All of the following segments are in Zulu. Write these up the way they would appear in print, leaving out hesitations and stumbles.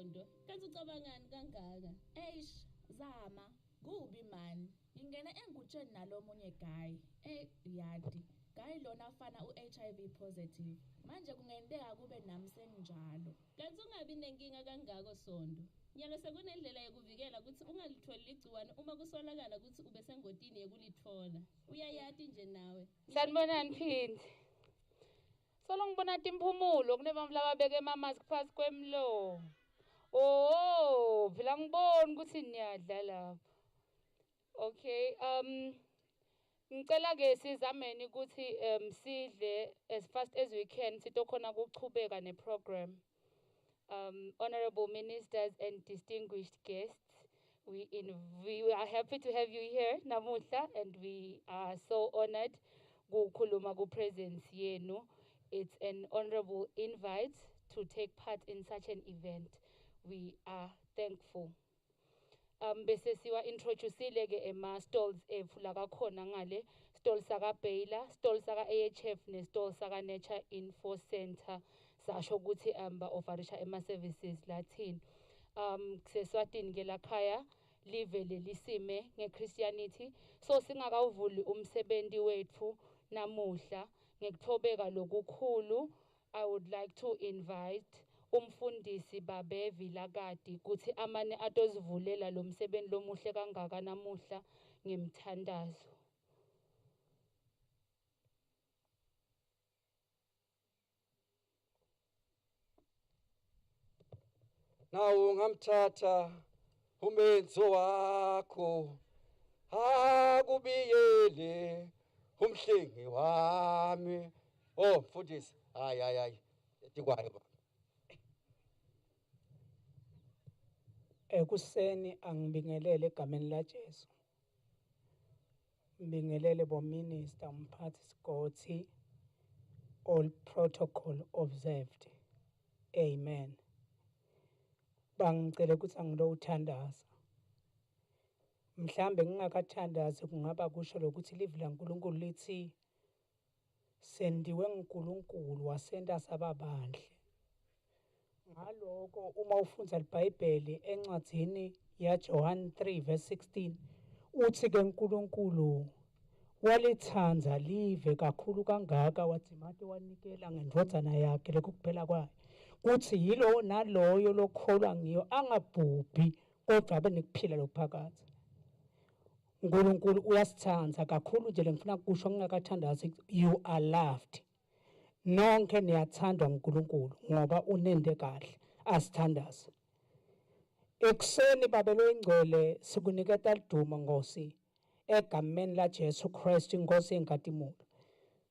Sondo. Kanti ucabangani kangaka? Eish, zama. Kubi man. Ngingena engutsheni nalomunye guy. Yadi. Guy lona afana u-HIV positive. Manje kungenteka kube nami senginjalo. Kanti ungabi nenkinga kangako Sondo. Nyalo sekunendlela yokuvikela ukuthi ungalitholi ligciwane uma kusolakala ukuthi ube sengotini yekulithola. Uyayati nje nawe. Sanibonani Phindi. Solo ngibona timphumulo kunebamhlaba beke amamask phasi kwemlo. Oh, phela ngibona ukuthi niyadla lapha. Okay, ngicela ke sizameni ukuthi sidle as fast as we can sitokhona ukuchubeka neprogram. Honorable ministers and distinguished guests, we are happy to have you here namuhla, and we are so honored kukhuluma ku presence yenu. It's an honorable invite to take part in such an event. We are thankful. Bese siwa introduceile ke ema stalls efula kakhona ngale stall saka Baylor, stall saka AHF ne stall saka Nature Info Center sasho ukuthi ba offerisha ema services lathini. Kuseswatini ke lakhaya live lelisime ngeChristianity, so singakawuvuli umsebenzi wethu namuhla ngekuthobeka lokukhulu. I would like to invite umfundisi Babe Vilakati kuthi amane atozivulela lo msebenzi lomuhle kangaka namuhla ngemthandazo. Nawu ngamthatha umenzo wakho akubiyele umhlengi wami. Oh mfundisi, hayi tikwayo baba. Ekuseni angibingelele egameni laJesu. Ngibingelele bo minister umphathi Sigoti, all protocol observed. Amen. Bangicela ukuthi angilo uthandaza. Mhlambe ngingakathandazi kungaba kusho lokuthi live laNkulunkulu lithi sendiwe nguNkulunkulu wasenta sababandle. Ngaloko uma ufunda iBhayibheli encwadzini yaJohn 3:16 uthi ke uNkulunkulu walithanda live kakhulu kangaka wathi manje wanikela ngendvodzana yakhe lokuphela kwayo kuthi yilo naloyo lokholwa ngiyo angabhubhi kodwa abe nekuphila lokuphakathi. uNkulunkulu uyasithanda kakhulu nje lengifuna ukusho ngingakathandazi, you are loved. Nonke niyathandwa uNkulunkulu ngoba unende kahle asithandaza. Ekuseni babelo ingcwele sikuniketa liduma Nkosi egameni laJesu Kristu Inkosi enkathimulo.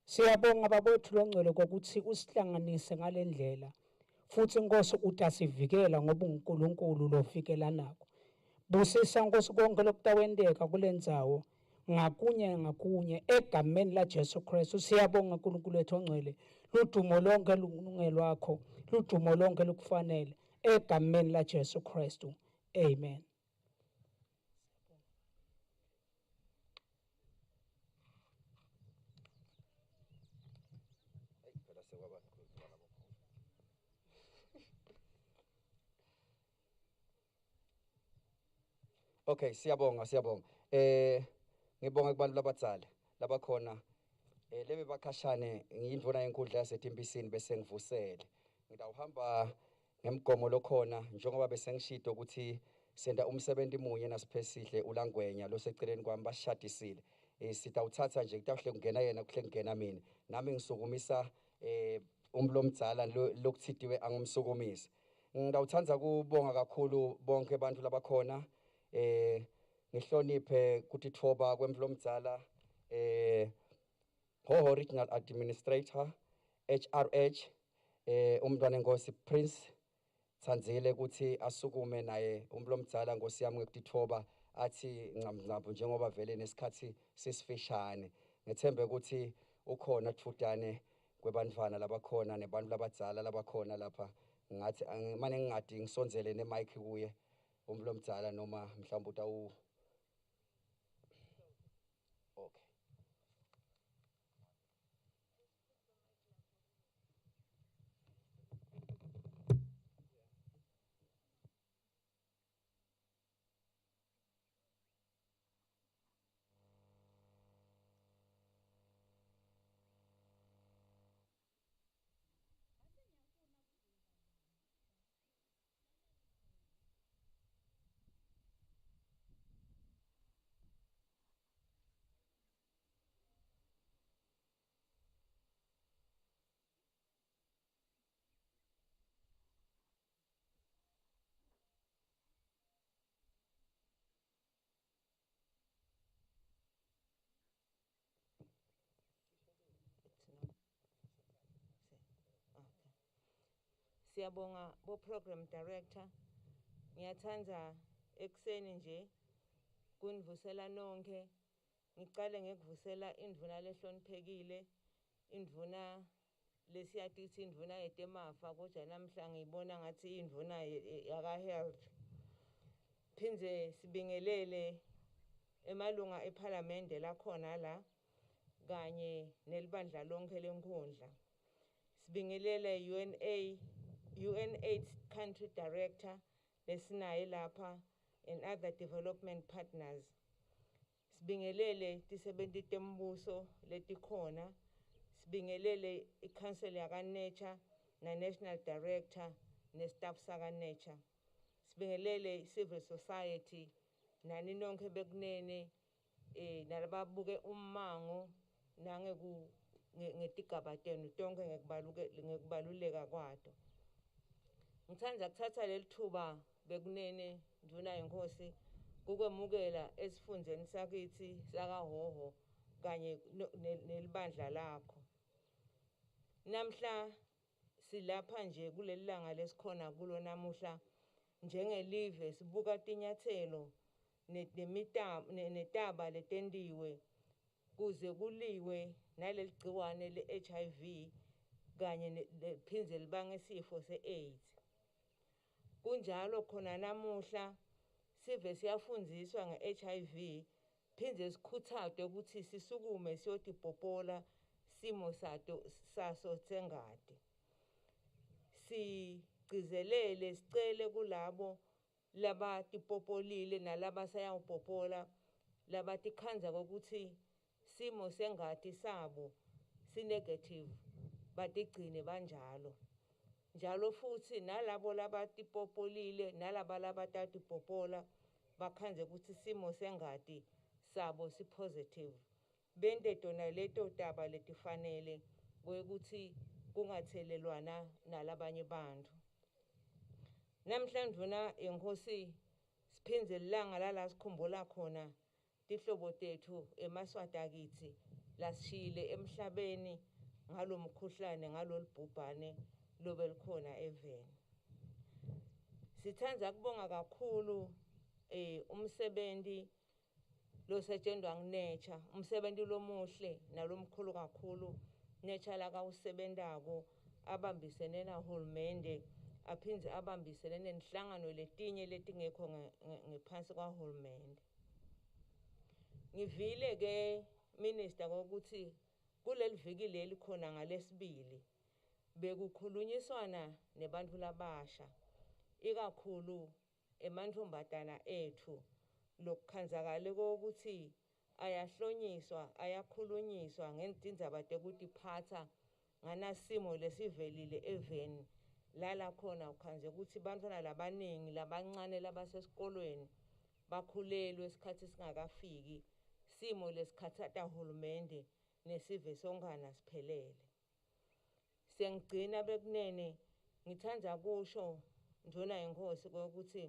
Siyabonga babethu longcwele kokuthi usihlanganise ngalendlela futhi Nkosi utasivikela ngoba uNkulunkulu lofikela nako. Busisa Nkosi konke lokutawendeka kulendzawo ngakunye egameni laJesu Kristu. Siyabonga uNkulunkulu wethu ongcwele, ludumo lonke lungelo ludumo lonke lukufanele egameni laJesu Kristu. Amen. Okay, siyabonga. Ngibonga kubantu labadzala labakhona lebe bakhashane ngiyindvuna yenkundla yaseTembisini bese ngivusele. Ngidawuhamba ngemgomo lokhona njengoba bese ngishito ukuthi senda umsebenzi munye nasiphesihle ulangwenya loseceleni kwami bashadisile. Sitawuthatha nje kutahle kungena yena kuhle kungena mina. Nami ngisukumisa umlomdzala lokuthidiwe angumsukumisa. Ngidawuthanda kubonga kakhulu bonke abantu labakhona. Ngihloniphe kuthi thoba kwemhlomdzala Regional Administrator HRH umntwana Nkosi Prince Tsandzile ukuthi asukume naye umlomdzala Nkosi yami ngekutithoba athi ncamncambu njengoba vele nesikhathi sisifishane. Ngethembe ukuthi ukhona thudane kwebantwana labakhona nebantu labadzala labakhona lapha. Ngathi manje ngingadi ngisonzele nemic kuye umlomdzala noma mhlawumbe utawu. Okay. Siyabonga bo program director. Ngiyathanda ekseni nje kunivusela nonke. Ngiqale ngekuvusela indvuna lehloniphekile, indvuna lesiyati ukuthi indvuna yetemafa kodwa namhla ngiyibona ngathi indvuna yaka health. Phindze sibingelele emalunga eParliament lakhona la kanye nelibandla lonke lenkundla. Sibingelele UN8 Country Director lesinaye lapha and other development partners. Sibingelele tisebenti tembuso letikhona. Sibingelele i-Council yaka Nature na National Director ne staff saka Nature. Sibingelele civil society nani nonke bekunene nalababuke ummango ngetigaba tenu tonke ngekubaluleka kwato. Ngithanda kuthatha leli thuba bekunene nduna yenkosi kukwemukela esifundzeni sakithi sakaHhohho kanye nelibandla lakho. Namhla silapha nje kuleli langa lesikhona kulo namuhla njengelive sibuka tinyathelo netaba letentiwe kuze kuliwe naleli gciwane le-HIV kanye liphindze libange isifo se-AIDS. Kunjalo khona namuhla sive siyafundziswa nge-HIV phindze sikhuthazwe ukuthi sisukume siyotipopola simo saso sengati. Sigcizelele sicele kulabo labatipopolile nalabasayawupopola labatikhandza kokuthi simo sengati sabo si-negative batigcine banjalo. Njalo futhi nalabo labatipopolile labatatipopola bakhandze ukuthi simo sengati sabo si-positive. Bente tona leto taba letifanele kwekuthi kungathelelwana nalabanye bantfu. Namhla ndvuna yenkosi siphindze lilanga lala sikhumbula khona tihlobo tethu emaswati akithi lasishiyile emhlabeni ngalomkhuhlane ngalolibhubhane lobelikhona eveni. Sithanda kubonga kakhulu umsebenti losetshenzwa nguNature, umsebenti lomuhle nalomkhulu kakhulu Nature lakawusebentako abambisene nahulumende aphindze abambisene nenhlangano letinye letingekho ngephansi kwahulumende. Ngivile ke minister ukuthi kuleli viki leli khona ngalesibili bekukhulunyiswana nebantfu labasha ikakhulu emantfombatana ethu lokukhandzakale kokuthi ayahlonyiswa ayakhulunyiswa ngetindzaba tekutiphatsa nganasimo lesivelile eveni lala khona ukhandze ukuthi bantfwana labaningi labancane labasesikolweni bakhulelwe esikhathi singakafiki simo lesikhatsata hulumende nesive songana siphelele. Sengigcina bekunene ngithanda kusho nduna yenkosi ukuthi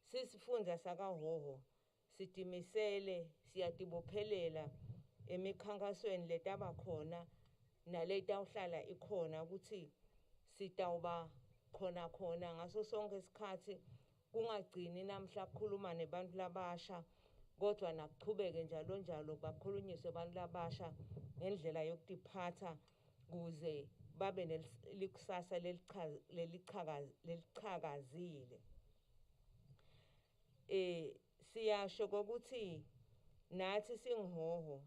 sisifundza sakaHhohho sitimisele siyatibophelela emikhankasweni letaba khona naletawuhlala ikhona ukuthi sitawuba khona ngaso sonke isikhathi kungagcini namhla kukhuluma nebantfu labasha kodwa nakuchubeke njalo bakhulunyiswe abantu labasha ngendlela yokutiphatsa kuze babe nelikusasa lelichakazile. Siyasho ukuthi nathi singiHhohho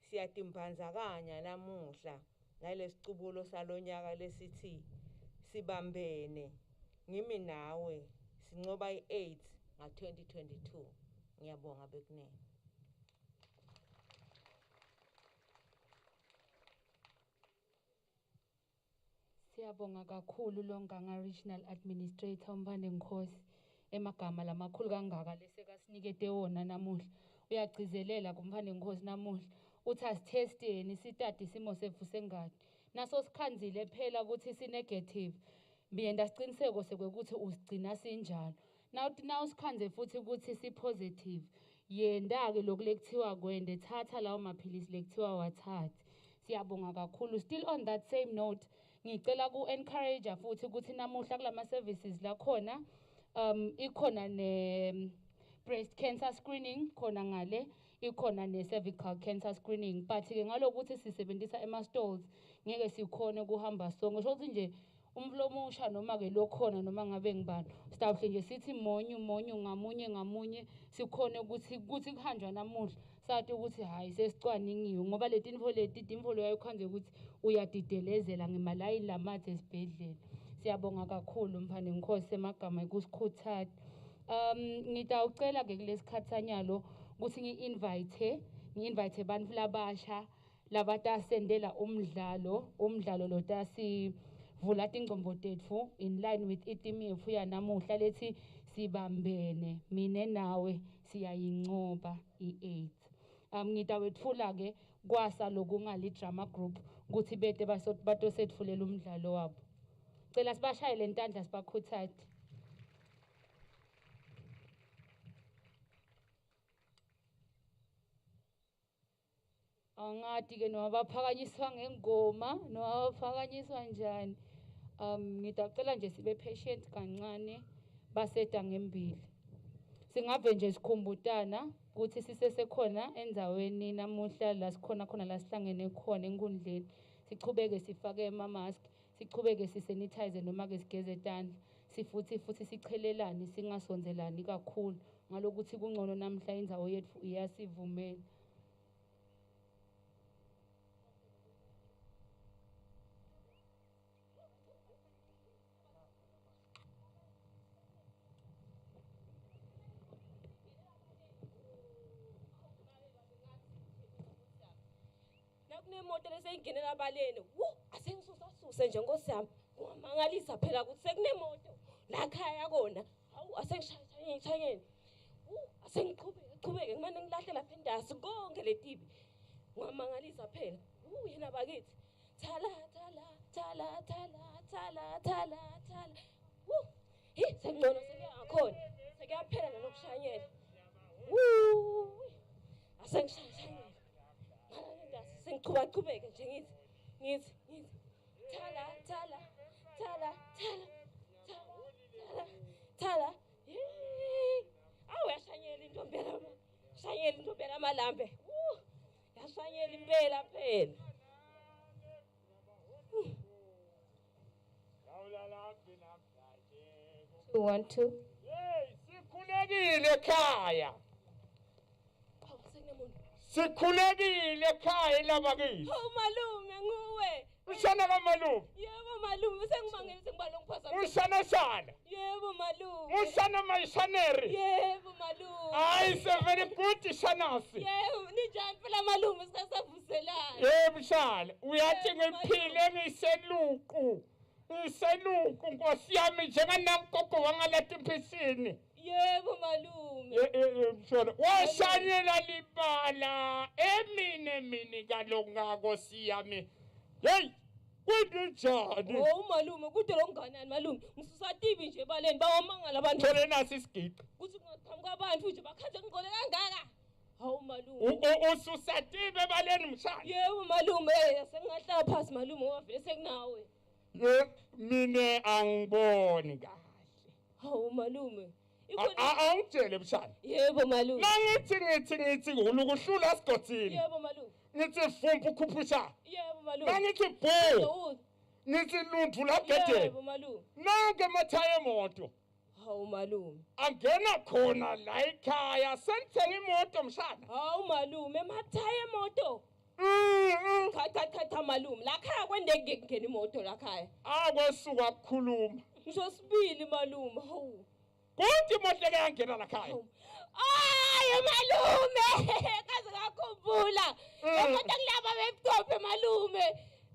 siyatimbandzakanya namuhla nalesicubulo salonyaka lesithi sibambene ngimi nawe sincoba i-AIDS nga-2022. Ngiyabonga bekunene. Siyabonga kakhulu lonkanga Regional Administrator uMpande Nkosi emagama lamakhulu kangaka lesekasinikete wona namuhla. Uyagcizelela kuMpande Nkosi namuhla uthi asithesteni sitati isimo setfu sengati. Naso sikhandzile phela ukuthi si-negative. Biyenda siciniseko sekwekuthi usigcina sinjalo. Naw sikhandze futhi ukuthi si-positive. Yenda-ke loku lekuthiwa kwende thatha lawo maphilisi lekuthiwa wathathe. Siyabonga kakhulu. Still on that same note, ngicela ku-encourage futhi ukuthi namuhla kulama services la khona ikhona ne breast cancer screening khona ngale, ikhona ne cervical cancer screening, but ke ngalokuthi sisebenzisa ema-stalls ngeke sikhone kuhamba sonke. Sho ukuthi nje umuntu omusha noma ke lokhona noma ngabe ngibani sitawuhle nje sithi monyu ngamunye sikhone ukuthi kuhanjwa namuhla sathi ukuthi hayi sesicwaningiwe ngoba leti imvo yayikhanje ukuthi uyadidelezela ngemalayini lamathe esibhedlela. Siyabonga kakhulu mphane Nkosi emagama ekusikhuthaza. Ngitawucela ke kulesikhathanyalo ukuthi ngi-invite abantu labasha labatasendela umdlalo lo tasivula tingcombo tetfu in line with iteam yethu yanamuhla lethi sibambene mine nawe siyayincoba i-AIDS. Ngitawetfula ke kwasa lokungali drama group ukuthi bete batosetfulela umdlalo wabo. Cela sibashayele intandla sibakhuthaze. Angati ke noma baphakanyiswa ngengoma noma baphakanyiswa njani. Ngitacela nje sibe patient kancane baseta ngembili. Singave nje sikhumbutana ukuthi sisesekhona endzaweni namuhla la sikhona khona la sihlangene khona enkundleni. Sichubeke sifake ama-mask, sichubeke sisanitize noma ke sigeze tandla. Futhi sichelelane singasonzelani kakhulu ngalokuthi kungcono namhla indzawo yethu iyasivumela. Kunemoto leseyingenela abaleni asengisusasuse nje Nkosi yami ungamangalisa phela ukuthi sekunemoto la khaya kona hawu asengishayeni asengiqhubeke kumane ngilahle lapha endasi konke letibi ungamangalisa phela yena bakithi thala sengcono sekuyangakhona sekuyaphela nanokushanyela asengishayela sengiqhubeke nje ngithi thala awu yashanyela intombi yamalambe yashanyela impela phela. You want to? Sikhulekile ekhaya. Sikhulekile ekhaya labakithi. Oh malume nguwe. Usana kamalume. Yebo malume sengimangele sengibalo ngiphasa. Usana sana. Yebo malume. Usana mayisaneri. Yebo malume. Hayi sevele good sanasi. Yebo ninjani phela malume sikasavuselana. Yebo mshale uyathi ngiphile ngiseluku. Ngiseluku Nkosi yami njenganamgogo wangalati impisini. Yebo malume. Mshale washanyela libala emini kalonga Nkosi yami. Hey kunjani? Oh malume kude longanani malume ngisusatibi nje baleni bawamangala abantu. Thole nasi isigidi. Kuthi ngaphambi kwabantu nje bakhaze ngigole kangaka. Hawu malume. Ususatibe baleni mshale. Yebo malume sengahlala phansi malume ngoba vele sekunawe. Mine angiboni kahle. Hawu malume. Awungitshele mshana. Yebo malume. Nangithi ulukuhlula sigotsini. Yebo malume. Nithi vumbu kuphusha. Yebo malume. Nangithi bho. Nithi lundu la gedeni. Yebo malume. Nange emathaya emoto. Hawu malume. Angena khona la ekhaya sengithenga imoto mshana. Hawu malume emathaya emoto. Cha malume la khaya kwendeke ngene imoto la khaya. Akwesuka ukukhuluma. Ngisho sibili malume. Hawu. Kuthi imoto leke yangena la khaya. Ay malume kaze ngakhumbula. Kodwa kulaba bebutophe malume.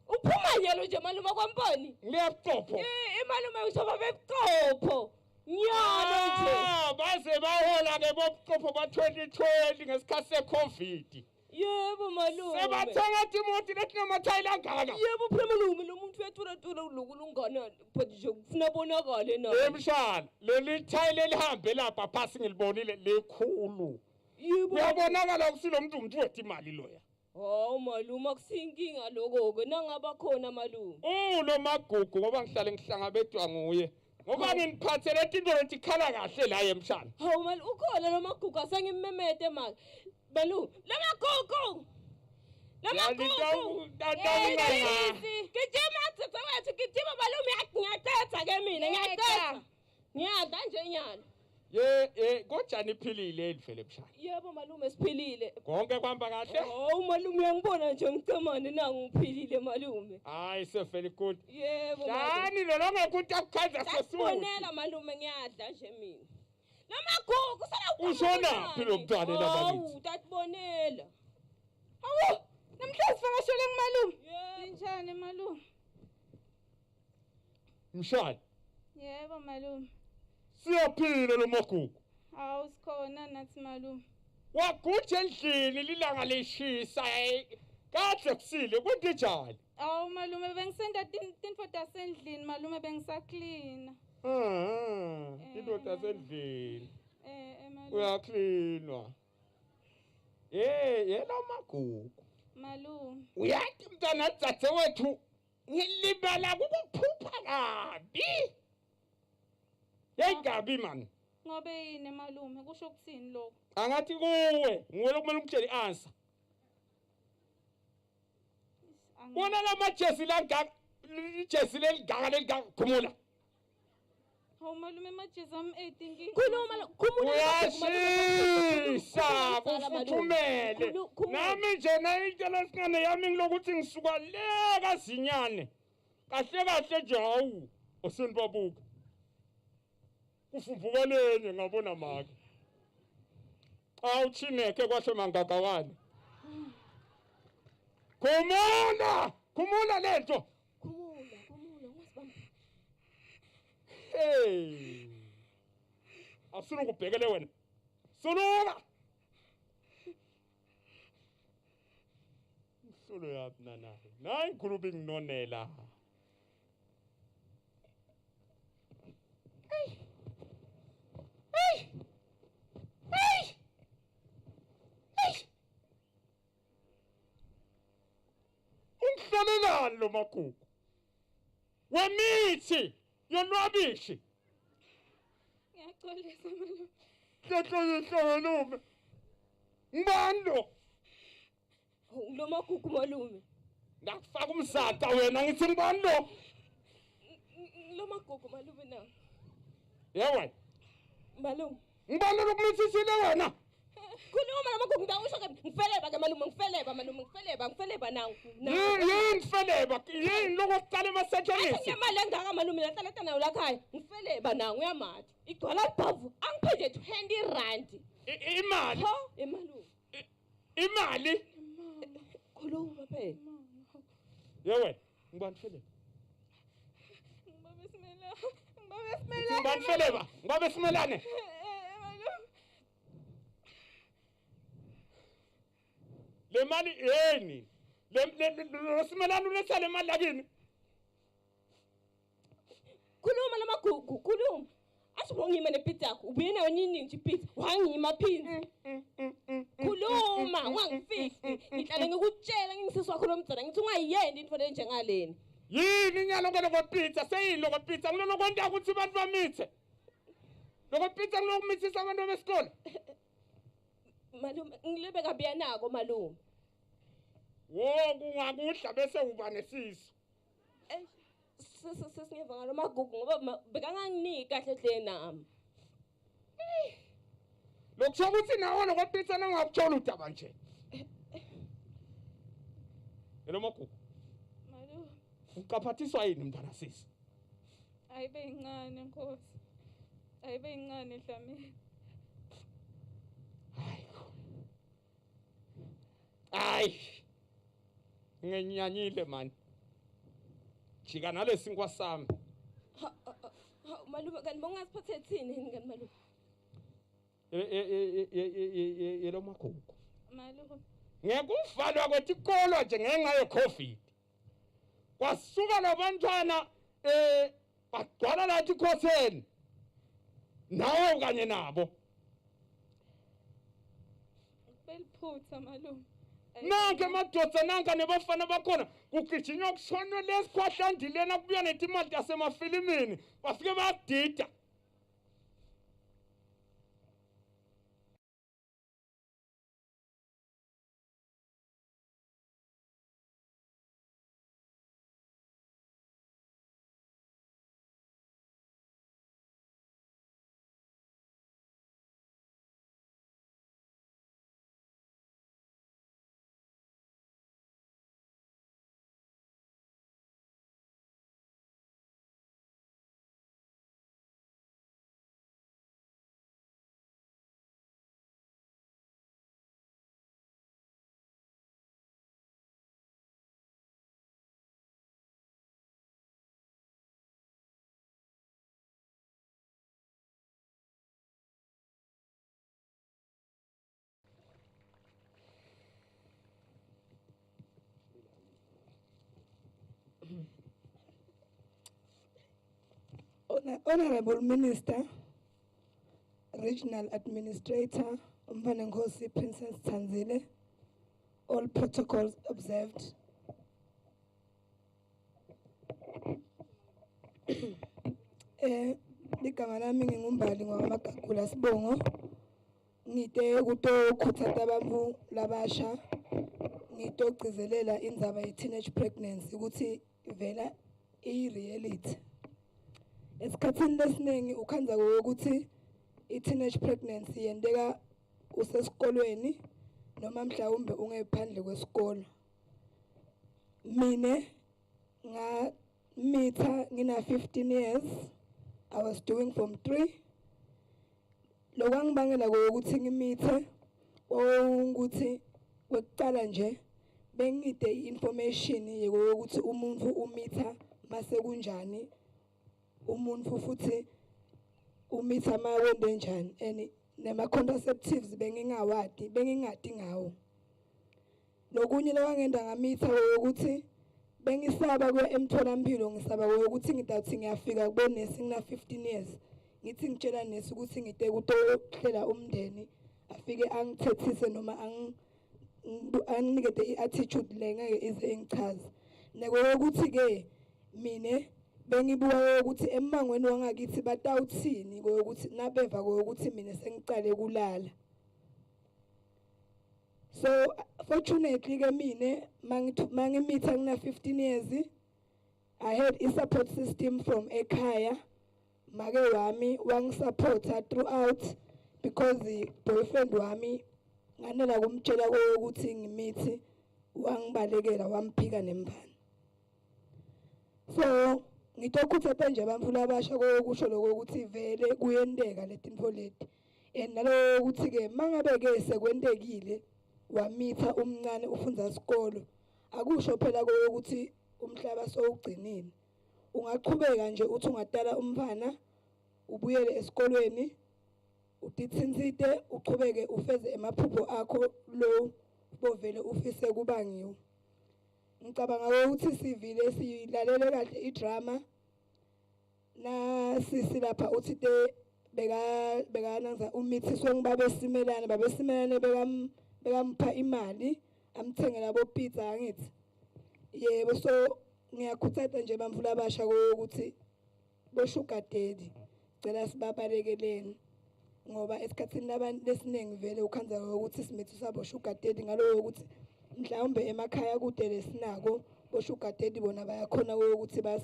Uphuma nyelo nje malume kwamboni. Ngiyabutopho. Malume uzoba bebutopho. Nyalo nje. Baze bahola ke bobutopho ba 2020 ngesikhathi seCovid. Yebo malume. Sebathenga imoto lethi namathayila ngaka. Yebo phela malume lo muntu wethula lokulungana but nje kufuna bonakale na. Emshana leli thayile lihambe lapha phasi ngilibonile lekhulu. Yebo. Uyabonakala kusilo umuntu wethi imali loya. Hawu malume akusinkinga lokho-ke nangaba khona malume. Ulo magugu ngoba ngihlale ngihlangabedwa nguye. Ngoba nginiphathele into ethi khala kahle la emshana. Hawu malume ukhona lo magugu asengimemete manje. Malume, lo magugu! Lo magugu! Gijima dzadzewethu, gijima malume ngiyacetha ke mina, ngiyacetha. Ngiyada nje nyalo. Kojani iphilile elivele emshana. Yebo malume siphilile. Konke kwamba kahle? Hawu malume uyangibona nje ngicemane nangu ngiphilile malume. Hayi so very good. Yebo malume. Dani lo ngekuthi akukhanza sesuthi. Bonela malume ngiyadla nje mina. Lo magugu sala Ushona philo umntwana labakithi. Hawu tatibonela. Hawu, namhlanje sivakashele kumalume. Yebo. Linjani malume? Mshana, Yebo malume. siyaphila lo magugu. Hawu sikhona nathi malume. Wagutshe endlini lilanga lishisa kahle kusile kunjani? Hawu malume bengisenda tinfo tasendlini malume bengisaklina. Indoda sendlini. Malume. Uyaklinwa. Yena magugu. Malume. Uyathi mntana dzadzewethu ngilibala kukuphupha kabi. Yayingabi man. Ngobe yini malume kusho ukuthini lokho? Angathi kuwe nguwe lokumele umtshele answer. Wona la majesi la ijesi leligaka khumula. Hawu malume majezi ami 18 Khuluma khumula. Uyashisa kufuthumele. Nami nje na intela singane yami ngilokuthi ngisuka le kazinyane. Kahle kahle nje hawu osenibabuka. Kufumbukeleni ngabona maka. Awuthineke kwahle mangagawane. Khumula lento. Khumula ngasibamba. Hey. Asuna kubhekele wena. Suluka. Sulu yapi nana. Nayi ikhulubi nginonela. Ungihlalelani lo magugu? Wemithi yonwabishi. Ngiyaxolisa malume. Ngiyahlume. Ngibando. Lo magugu malume. Ngakufaka umsata wena ngithi ngibando. Lo magugu malume na. Yewe. Malume. Ngibando lokumithisile wena. Khuluma namagugu ngidawusho ke ngifeleba ke malume ngifeleba nangu. Yini mfeleba? Yini lokuqala emasetshenziswa? Ngiyamali engaka malume lahlala nayo la khaya. Ngifeleba nangu uyamathi. Igcwala ibhavu angiphe nje 20 rand. Imali. Ho, emalume. Imali. Khuluma phela. Yewe, ngibani mfeleba? Ngibani mfeleba? Ngoba simelane. Le mali yeni. Le simelane ulethele imali yakini. Khuluma namagugu, khuluma. Athi ngiyima nepizza yakho, ubuye nayo nini nje ipizza? Wangiyima phinzi. Khuluma, ungangifihli. Ngihlale ngikutshela ngingisizwa khona umdzana ngithi ungayiyendi into le njengaleni. Yini inyalo lokopizza seyini lokopizza kunokonta ukuthi abantu bamithe. Lokopizza kunokumithisa abantu besikole. Malume, ngilebe kabi yanako malume. Wo kungakudla bese uba nesisu. Sesingeva ngalo magugu ngoba bekanganginiki kahle hle nami. Lokusho ukuthi nawe lokopizza nangakuthola udaba nje. Yelo magugu. Malume. Ukaphathiswa yini mntana sisi? Ayibe incane Nkosi. Ayibe incane Dlamini. Ay. Ngenyanyile man. Jika nalesinkwa sami. Malume kanti bongasiphathe thini ngani malume? Yelo magugu. Malume. Ngekuvalwa kwetikolo nje ngenxa yeCovid. Kwasuka labantwana bagcwala lathi ikhoseni. Nawe kanye nabo. Beliphutha malume. nanke madoda nanka nebafana bakhona kugijinywa kushonwe lesikhwahlandilena kubuya netimali yasemafilimini bafike bayadida. Honorable Minister, Regional Administrator, Umbanengosi Princess Tanzile, all protocols observed. Ligama lami ngingumbali ngwaMagagula Sibongo. Ngite ukukhuthaza abantu labasha ngitogcizelela indzaba ye-teenage pregnancy ukuthi vela i-reality. Esikhathini lesiningi ukhanza ukuthi i-teenage pregnancy yendeka usesikolweni noma mhlawumbe ungephandle kwesikole. Mine ngamitha ngina 15 years. I was doing form 3. Lokwangibangela ukuthi ngimithe ukuthi kwekuqala nje bengide i-information yokuthi umuntu umitha mase kunjani. Umuntu futhi umitha mawende njani and nema contraceptives bengingadi ngawo. Lokunye lokwangenda ngamitha ukuthi bengisaba kwe emtholampilo ngisaba ukuthi ngidathi ngiyafika kubonesi ngina 15 years ngithi ngitshela nesi ukuthi ngide kutohlela umndeni afike angithethise noma anginikete i-attitude le ngeke ize engichaze. Nekokuthi ke mine bengibuka ukuthi emangweni wangakithi batawuthini ukuthi nabeva ukuthi mina sengicale kulala. So fortunately ke mine mangimitha ngina 15 years I had a support system from ekhaya. Make wami wangisupporta throughout because the boyfriend wami nganela kumtshela ukuthi ngimithi wangibalekela wamphika nembani. So ngitokhuthatha nje abantu labasha kokusho lokho ukuthi vele kuyenteka letinto leti. And nalo ukuthi ke mangabe ke sekwentekile wamitha umncane ufunda isikolo akusho phela ukuthi umhlaba sowugcinile. Ungaqhubeka nje uthi ungadala umfana ubuyele esikolweni utithinsite uqhubeke ufeze emaphupho akho lo bovele ufise kuba ngiwo. Ngicabanga ukuthi sivile silalele kahle idrama na sisi lapha uthi te bekananza umithiswe ngibabesimelane bekampha imali amthengela bo pizza angithi. Yebo, so ngiyakhuthaza nje bamfula abasha ukuthi bo sugar daddy cela sibabalekeleni ngoba esikhathini labantu lesiningi vele ukhanza ukuthi simithu sabo sugar daddy ngalo ukuthi mhlawumbe emakhaya kude lesinako bo sugar daddy bona bayakhona ukuthi bas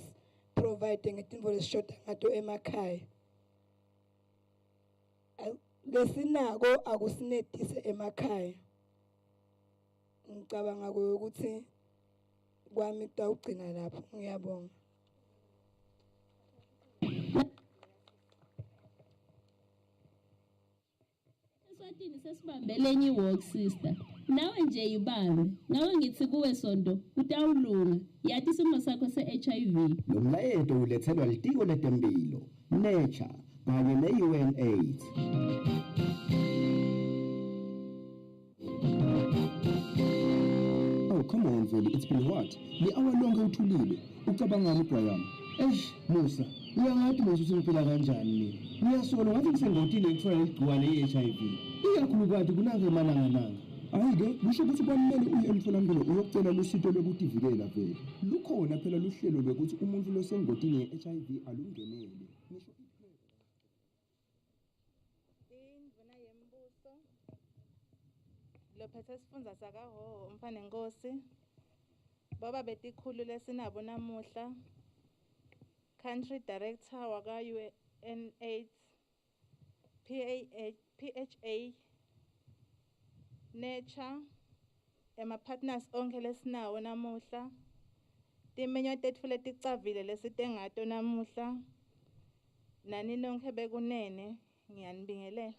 provide ngetinto lesishoda ngato emakhaya. Lesinako akusinedise emakhaya. Ngicabanga ukuthi kwami kutawugcina lapho. Ngiyabonga. Eswatini sesibambelenye i-walk sister. Nawe nje yibambe. Ngawe ngithi kuwe Sonto utawulunga. Yathi isimo sakho se-HIV. Lo mlayeto ulethelwa litiko letempilo, Nature, kanye ne-UNAIDS. Oh, come on, Veli, it's been what? The hour lonke uthulile. Ucabangani kwayami? Musa, uyangathi manje usengiphila kanjani mina? Ngiyasola ngathi ngisengotile ngithwala igciwane i-HIV. Ikakhulukazi kunake emananga. Hayi-ke kusho ukuthi kubalulekile uye emtholampilo uyocela lusito lokutivikela vele. Lukhona phela luhlelo lwekuthi umuntu losengodini ye-HIV alungenele. Ngisho Indvuna yembuso lophethe sifundza sakaHhohho umfana Nkosi baba betikhulu lesinabo namuhla Country Director waka-UNAIDS PHA Nature ema-partners onke lesinawo namuhla timenyo tetfu leticavile lesitengato namuhla nani nonke bekunene ngiyanibingelela.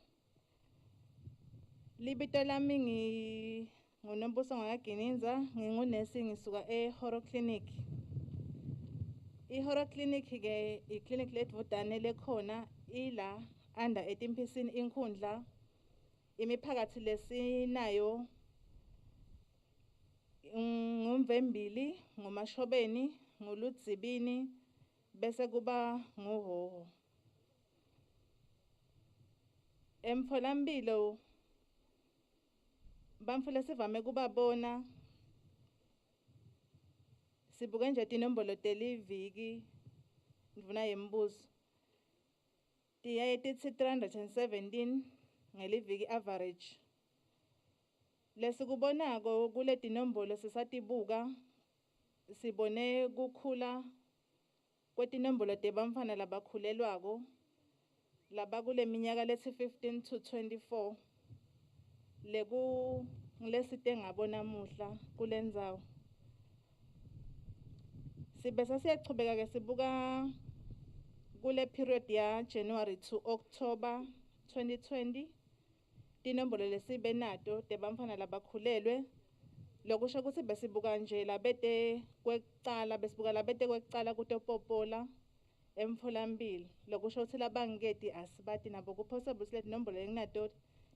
Libito lami nguNombuso Ngakagininza ngingunesi ngisuka eHoro Clinic. IHoro Clinic ke iclinic ledvutane lekhona ila under etimpisini inkhundla imiphakathi lesinayo nguMvembili nguMashobeni nguLudzibini bese kuba nguHhohho. Emtfolamphilo bantfu lesivame kubabona sibuke nje tinombolo teliviki ndvuna yembuso tiyaye titsi 317 ngeliviki average. Lesikubonako kule tinombolo sisatibuka sibone kukhula kwetinombolo tebamfana labakhulelwako labakule minyaka letsi 15 to 24 ngilesite ngabo namuhla kule ndzawo. Sibese siyachubeka ke sibuka kule period ya January to October 2020 tinombolo lesibe nato tebamfana labakhulelwe lokusho ukuthi besibuka nje labete kwekucala besibuka labete kwekucala kutopopola emtfolamphilo lokusho ukuthi labangeti asibati nabo kupossible ukuthi letinombolo lenginato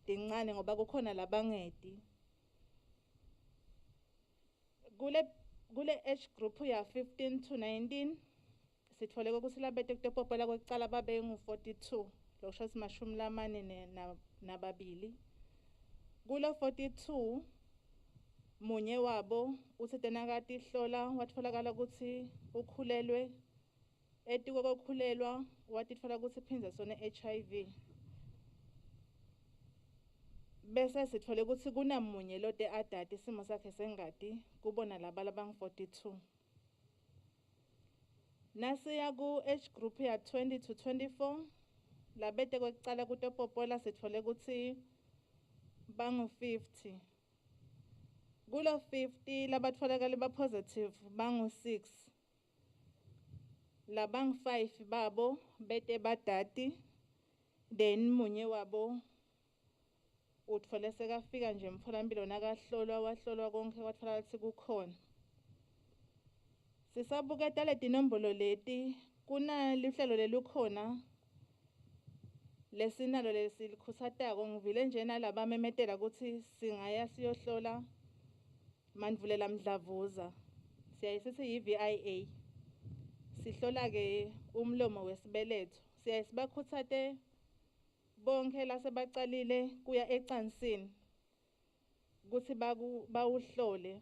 tincane ngoba kukhona labangeti. Kule age group ya 15 to 19 sitfole ukuthi labete kutopopola kwekucala babe ngu-42 lokusho ukuthi mashumi lamane nababili. Kulo 42 munye wabo uthi tenakatihlola watfolakala ukuthi ukhulelwe etiko kokhulelwa watitfola ukuthi phindze sone HIV. Bese sitfole ukuthi kunamunye lote adati isimo sakhe sengati kubona laba labang-42. Nasiya ku age group ya 20 to 24 labete kwekucala kutopopola sitfole ukuthi bangu-50. Kulo 50 labatfolakale ba-positive bangu-6. Labang-5 babo bete badati then munye wabo utfole sekafika nje emtfolamphilo nakahlolwa wahlolwa konke watfola ukuthi kukhona. Sisabuketa letinombolo leti kuna luhlelo lelukhona lesinalo lesilikhutsatako ngivile nje nalabamemetela ukuthi singaya siyohlola mandvulela mdlavuza siyayisithi yi-VIA sihlola ke umlomo wesibeletho siyaye sibakhutsate bonke lasebacalile kuya ecansini ukuthi bawuhlole.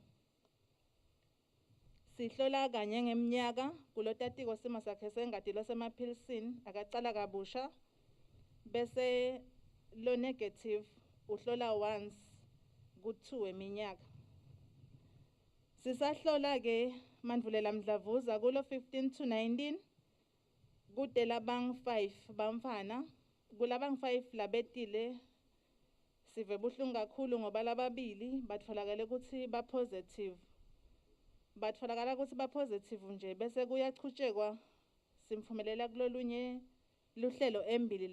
Sihlola kanye ngeminyaka kulotatiko simo sakhe sengati losemaphilisini akacala kabusha bese lo negative uhlola once ku-2 weminyaka. Sisahlola ke mandvulela mdlavuza kulo 15 to 19 kude labang-5 bamfana kulabang-5 labetile sive buhlungu kakhulu ngoba lababili batfolakale ukuthi ba-positive. Batfolakala ukuthi ba-positive nje bese kuyachutshekwa simphumelela kulolunye luhlelo embili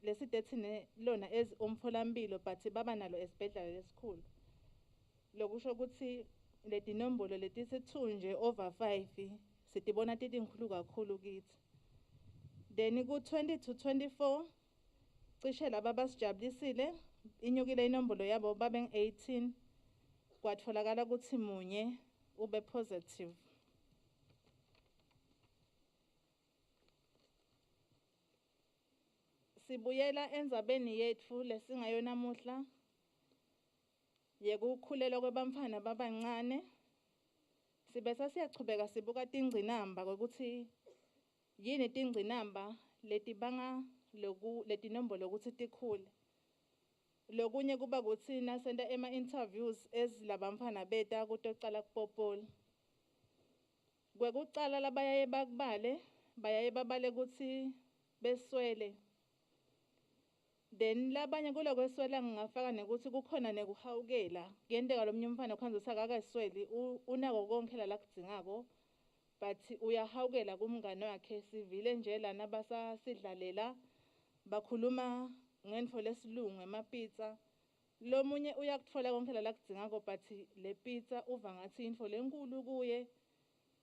lesitetsine lona as umtfolamphilo but baba nalo esibhedlela lesikhulu. Lokusho ukuthi letinombolo letisi-2 nje over 5 sitibona titinkhulu kakhulu kithi. Then ku-20 to 24 cishe laba basijabulisile inyukile inombolo yabo babeng-18 kwatfolakala ukuthi munye ube positive. Sibuyela endzabeni yetfu lesingayo namuhla yekukhulelwa kwebamfana babancane. Sibese siyachubeka sibuka tingcinamba ukuthi yini tingcinamba letibanga letinombolo ukuthi tikhule. Lokunye kuba ukuthi nasenda ema-interviews ezilabamfana beta kutocala kupopola. Kwekucala labayaye bakubale, bayaye babale ukuthi beswele. Then labanye kulo kweswela ngingafaka nekuthi kukhona nekuhawukela. Kuyenteka lo mnye umfana ukhanza ukuthi akakasweli unako konke la kudzingako, but uyahawukela kumngane wakhe. Sivile nje lana basasidlalela bakhuluma ngenfo lesilungu emapizza. Lo munye uyakutfola konke la kudzingako, but le pizza uva ngathi info lenkulu kuye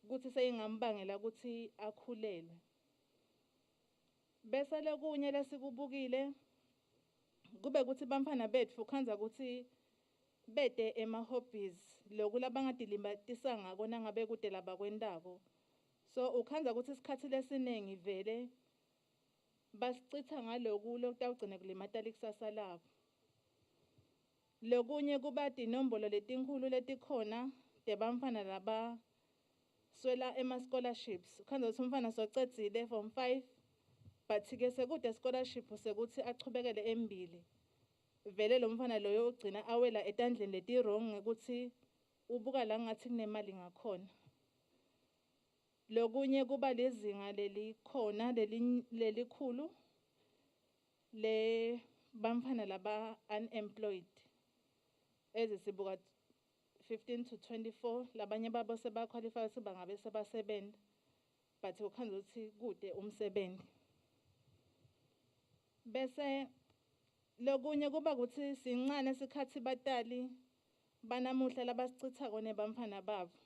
ukuthi seyingambangela ukuthi akhulelwe. Bese lokunye lesikubukile kube ukuthi bamfana betfu khanza ukuthi bete ema-hobbies loku labangadilimatisa ngako nangabe kude labakwentako. So ukhanza ukuthi isikhathi lesinengi vele basicitha ngaloku lokutawugcina kulimata likusasa labo. Lokunye kuba tinombolo letinkhulu letikhona tebamfana laba swela ema-scholarships. Ukhanza ukuthi umfana socedzile form 5, but-ke sekude scholarship sekuthi achubekele embili. Vele lo mfana loyo ugcina awela etandleni leti-wrong ngekuthi ubuka la ngathi kunemali ngakhona. Lokunye kuba lezinga lelikhona lelikhulu le bamfana laba unemployed. Ezisibuka 15 to 24 labanye babo sebaqualify siba ngabe sebasebenza, but ukhanza ukuthi kude umsebenzi. Bese lokunye kuba ukuthi sincane sikhathi batali banamuhla labasicitha kone bamfana babo.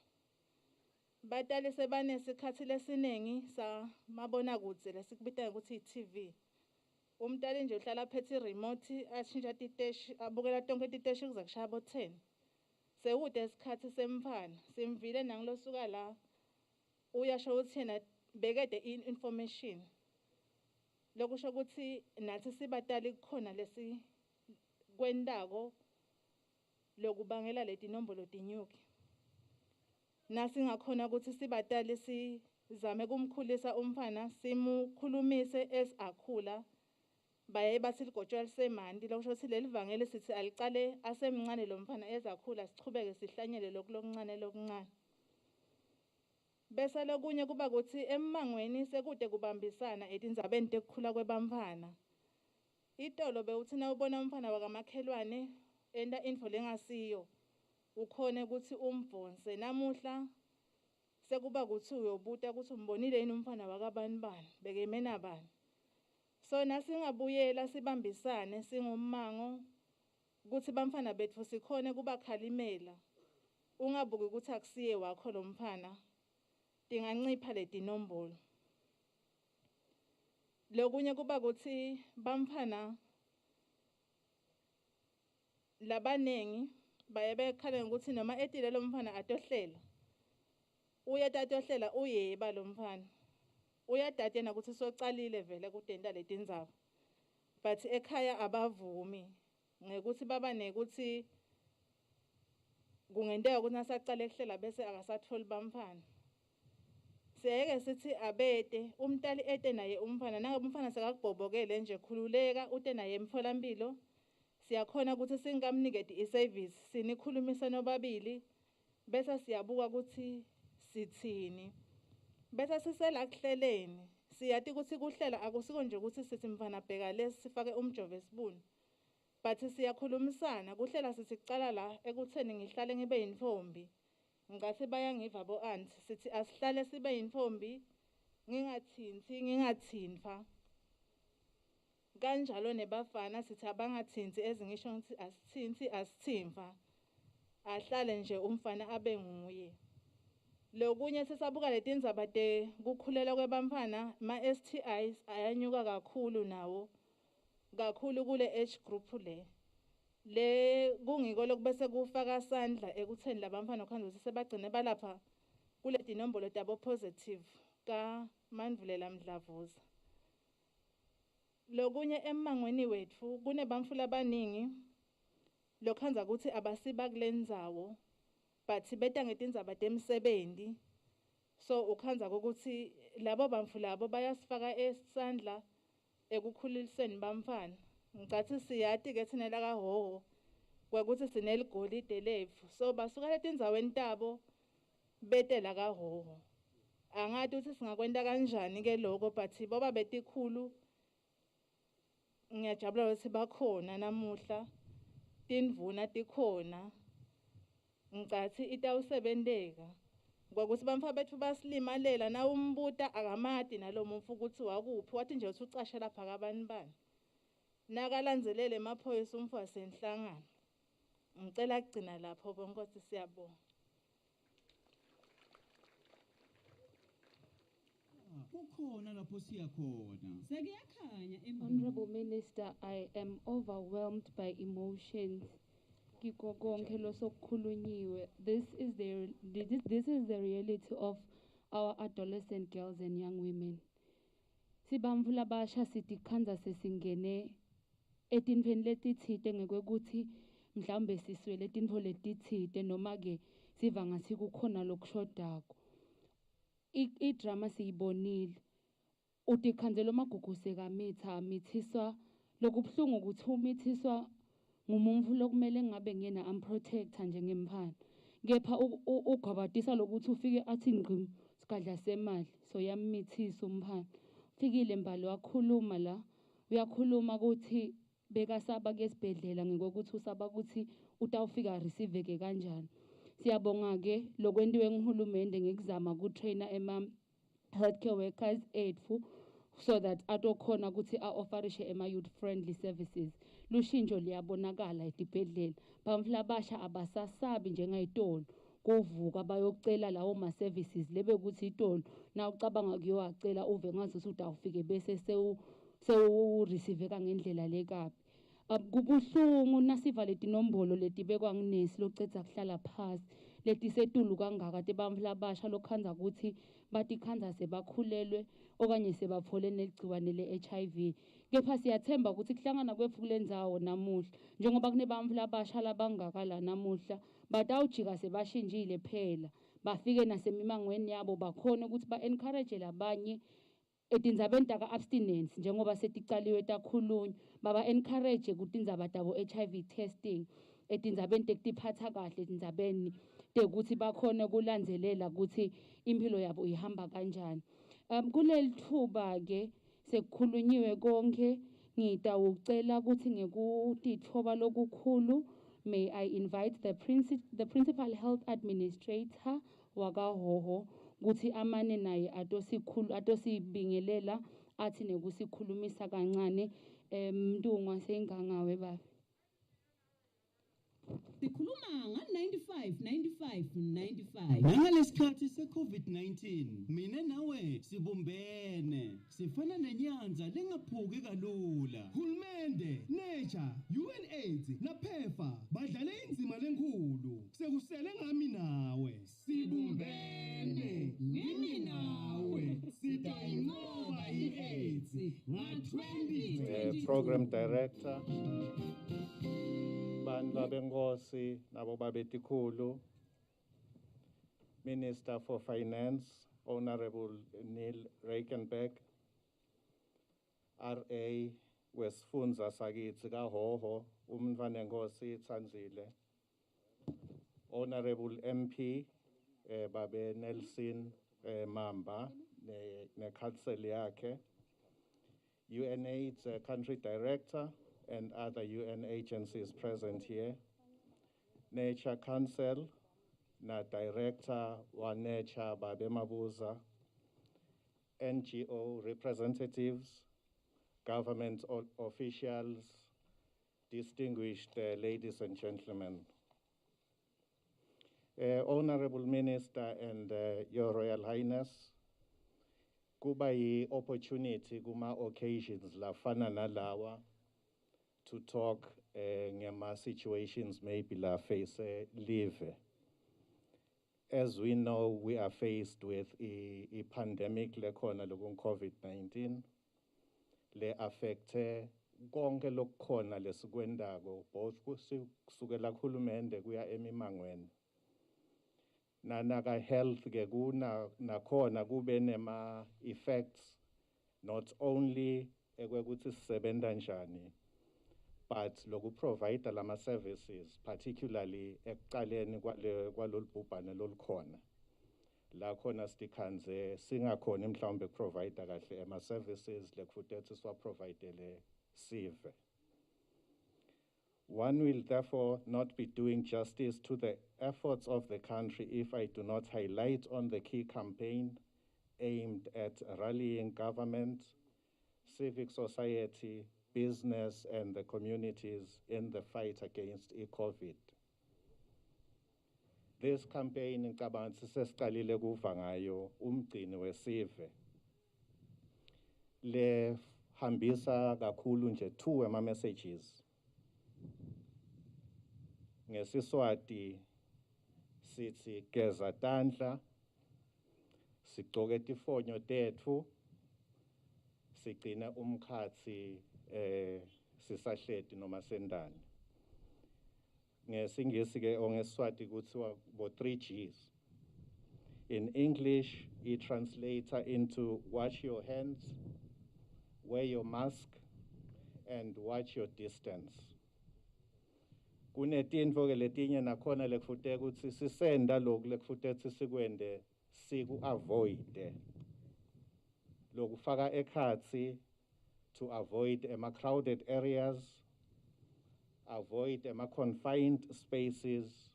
Batali sebanesikhathi lesinengi sa mabona kudze lesikubita ukuthi i-TV. Umntali nje uhlala phethe i-remote ashintsha titeshi abukela tonke titeshi kuze kushaya bo 10. Sekude isikhathi semfana simvile nangilosuka la uyasho ukuthi yena bekede information. Lokusho ukuthi nathi sibatali kukhona lesi kwentako lokubangela letinombolo tinyuke. Nasi ngakhona ukuthi sibatali sizame kumkhulisa umfana simukhulumise akhula. Bayaye bathi ligotshwa lisemanti lokusho ukuthi lelivangeli sithi alicale asemncane lo mfana ezakhula sichubeke sihlanyele lokuncane lokuncane. Bese lokunye kuba ukuthi emangweni sekude kubambisana etindzabeni tekukhula kwebamfana. Itolo bewuthi na ubona umfana wakamakhelwane enda info lengasiyo ukhone ukuthi umbonse. Namuhla sekuba ukuthi uyobuta ukuthi umbonile yini umfana wakabani bani bekemena bani. So nasingabuyela sibambisane singummango ukuthi bamfana bethu sikhone kubakhalimela. Ungabuki ukuthi akusiye wakho lo mfana. Tingancipha letinombolo. Lokunye kuba ukuthi bamfana labanengi bayabe khala ukuthi noma etile lo mfana atohlela. Uyatatohlela uyeba lo mfana. Uyadatena ukuthi socalile vele kutenda letindzaba. But ekhaya abavumi ngekuthi baba nekuthi kungenteka ukuthi nasaqale kuhlela bese akasatfoli bamfana. Siyeke sithi abete umntali ete naye umfana nangabe umfana sekakubhobokele nje khululeka ute naye emtholampilo. Siyakhona ukuthi singamniketi i-service sinikhulumise nobabili bese siyabuka ukuthi sithini. Bese sisela kuhleleni siyati ukuthi kuhlela akusiko nje ukuthi sithi mfana bheka lesi sifake umjovo esibuni. But siyakhulumisana kuhlela sithi kucala la ekutheni ngihlale ngibe yintombi. Ngase bayangiva bo auntie sithi asihlale sibe yintombi ngingathinfa. Kanjalo nebafana sithi abangathinti ezingisho ukuthi asithimfa. Ahlale nje umfana abe nguye. Lokunye sisabuka letindzaba kukhulelwa kwebamfana ma-STIs ayanyuka kakhulu nawo. Kakhulu kule age group le kungiko lokubese kufaka sandla ekutheni labamfana ukhanza ukuthi sebagcine balapha kule tinombolo tabo positive ka Mandvulela Mdlavuza. Lokunye emmangweni wetfu kunebamfula abaningi lokhanza ukuthi abasiba kulendzawo but beta ngetindzaba temsebenzi. So ukhanza ukuthi labo bamfu labo bayasifaka esandla ekukhuliseni bamfana. Ngicatsi siyati ke thina la kaHhohho kwekuthi sineligolide letfu. So basuka letindzaweni tabo bete la kaHhohho. Angati ukuthi singakwenta kanjani ke lokho but boba betikhulu ngiyajabula ukuthi bakhona namuhla. Tindvuna tikhona. Ngicatsi itawusebenteka. Kwakuthi bamfa bethu basilimalela na umbuta akamati nalomufu ukuthi wakuphi wathi nje uthi ucashe lapha kabani bani. Nakalandzelele emaphoyisa umfu wasenhlangano. Ngicela kugcina lapho bonke siyabonga. Kukhona lapho siyakhona. Sekuyakhanya Honorable Minister, I am overwhelmed by emotions. Kiko konke losokukhulunyiwe. This is the reality of our adolescent girls and young women. Sibamfu labasha sitikhanza sesingene etintfweni letitsite ngekwekuthi mhlawumbe siswele tintfo letitsite noma ke siva ngathi kukhona lokushodako. I-drama siyibonile. Utikhandzela maguguse kamitha mithiswa lokubhlungu ukuthi umithiswa ngumuntfu lokumele ngabe ngena amprotector njengemphana. Kepha ugabatisa lokuthi ufike athi ngqim sigadla semali so yamithisa umphana. Fikile mbali wakhuluma la uyakhuluma ukuthi bekasaba kesibhedlela ngokuthi usaba ukuthi utawufika receive ke kanjani. Siyabonga ke lokwentiwe nguhulumende ngekuzama ukutraina healthcare workers ethu so that atokhona ukuthi a-offerishe youth friendly services. Lushintsho liyabonakala etibhedlela. Bamfu labasha abasasabi njengayitolo kuvuka bayocela lawo ma services lebe ukuthi itolo na ucabanga kuyowacela uve ngathi utawufike bese sewu receive kangendlela lekabi. Kubuhlungu nasiva letinombolo letibekwa nginesi locedza kuhlala phasi letisetulu kangaka tebamfu labasha lokhanza ukuthi batikhanza sebakhulelwe okanye sebaphole neligciwane le-HIV. Kepha siyathemba ukuthi kuhlangana kwethu kulendzawo namuhla njengoba kunebamfu labasha labangaka la namuhla batawujika sebashintshile phela bafike nasemimangweni yabo bakhona ukuthi ba-encourage labanye etindzabeni taka abstinence njengoba seticaliwe takhulunywa baba-encourage kutindzaba tabo HIV testing etindzabeni tekutiphatsa kahle etindzabeni tekuthi bakhona kulandzelela ukuthi impilo yabo ihamba kanjani. Kuleli thuba ke sekukhulunyiwe konke ngitawucela ukuthi ngekutitfoba lokukhulu may I invite the principal health administrator wakaHhohho ukuthi amane naye atosibingelela athi nekusikhulumisa kancane Mntungwa sengangawe baba. Sikhuluma nga-95. Nangalesikhathi se-COVID-19, mina nawe sibumbene, sifana nenyanza lengaphuki kalula. Hulumende, Nature, UNAIDS naPhefa badlale inzima lenkulu. Sekusele ngami nawe. Sibumbene, ngimi nawe. Sitayinqoba i-AIDS nga-2020. Program Director bantu babenkosi nabo babetikhulu, Minister for Finance Honorable Neil Reichenberg, RA wesifundza sakithi kaHhohho umntfwana enkosi Tsandzile, Honorable MP babe Nelson Mamba ne-council yakhe, UNAIDS Country Director and other UN agencies present here, Nature Council, na Director wa Nature Babe Mabuza, NGO representatives, government officials, distinguished ladies and gentlemen. Honorable Minister and Your Royal Highness, kuba yi-opportunity kuma occasions lafana nalawa to talk ngema situations maybe la face live. As we know, we are faced with a pandemic le khona lokun COVID-19 le affecte konke lokukhona lesikwendako both kusukela kuhulumende kuya emimangweni nanaka health ke nakhona kube nema effects not only ekwekuthi sisebenza njani but loku provide lama services particularly ekuqaleni kwalolu bhubhane lolukhona la khona stikhanze singakhona mhlawumbe provide kahle ema services lekufuthi siwa provide sive. One will therefore not be doing justice to the efforts of the country if I do not highlight on the key campaign aimed at rallying government, civic society, business, and the communities in the fight against e-COVID. This campaign ngicabanga sesesiqalile kuva ngayo umgcini wesive le hambisa kakhulu nje two ama messages. NgesiSwati sithi geza tandla, sigcoke tifonyo tetfu, sigcina umkhathi sisahleti noma sendani. NgesiNgisi ke ongeSwati kuthiwa bo 3 Gs. In English, it translates into wash your hands, wear your mask, and watch your distance. Kunetinto ke letinye nakhona lekufute ukuthi sisenda lokhu lekufute sikwende siku avoid lokufaka ekhatsi to avoid crowded areas, avoid confined spaces,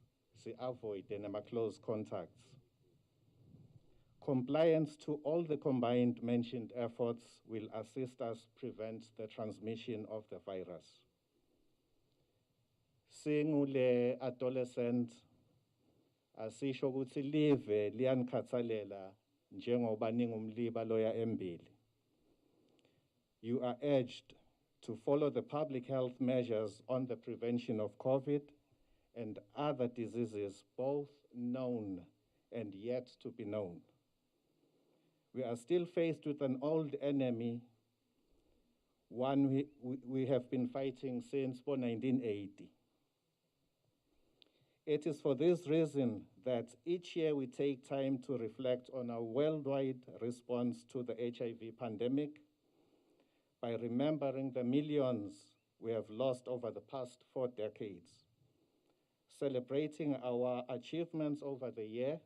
avoid close contacts. Compliance to all the combined mentioned efforts will assist us prevent the transmission of the virus. Singule adolescent asisho ukuthi live liyanikhathalela njengoba ningumliba loya embili. You are urged to follow the public health measures on the prevention of COVID and other diseases, both known and yet to be known. We are still faced with an old enemy, one we have been fighting since 1980. It is for this reason that each year we take time to reflect on our worldwide response to the HIV pandemic by remembering the millions we have lost over the past 4 decades, celebrating our achievements over the year,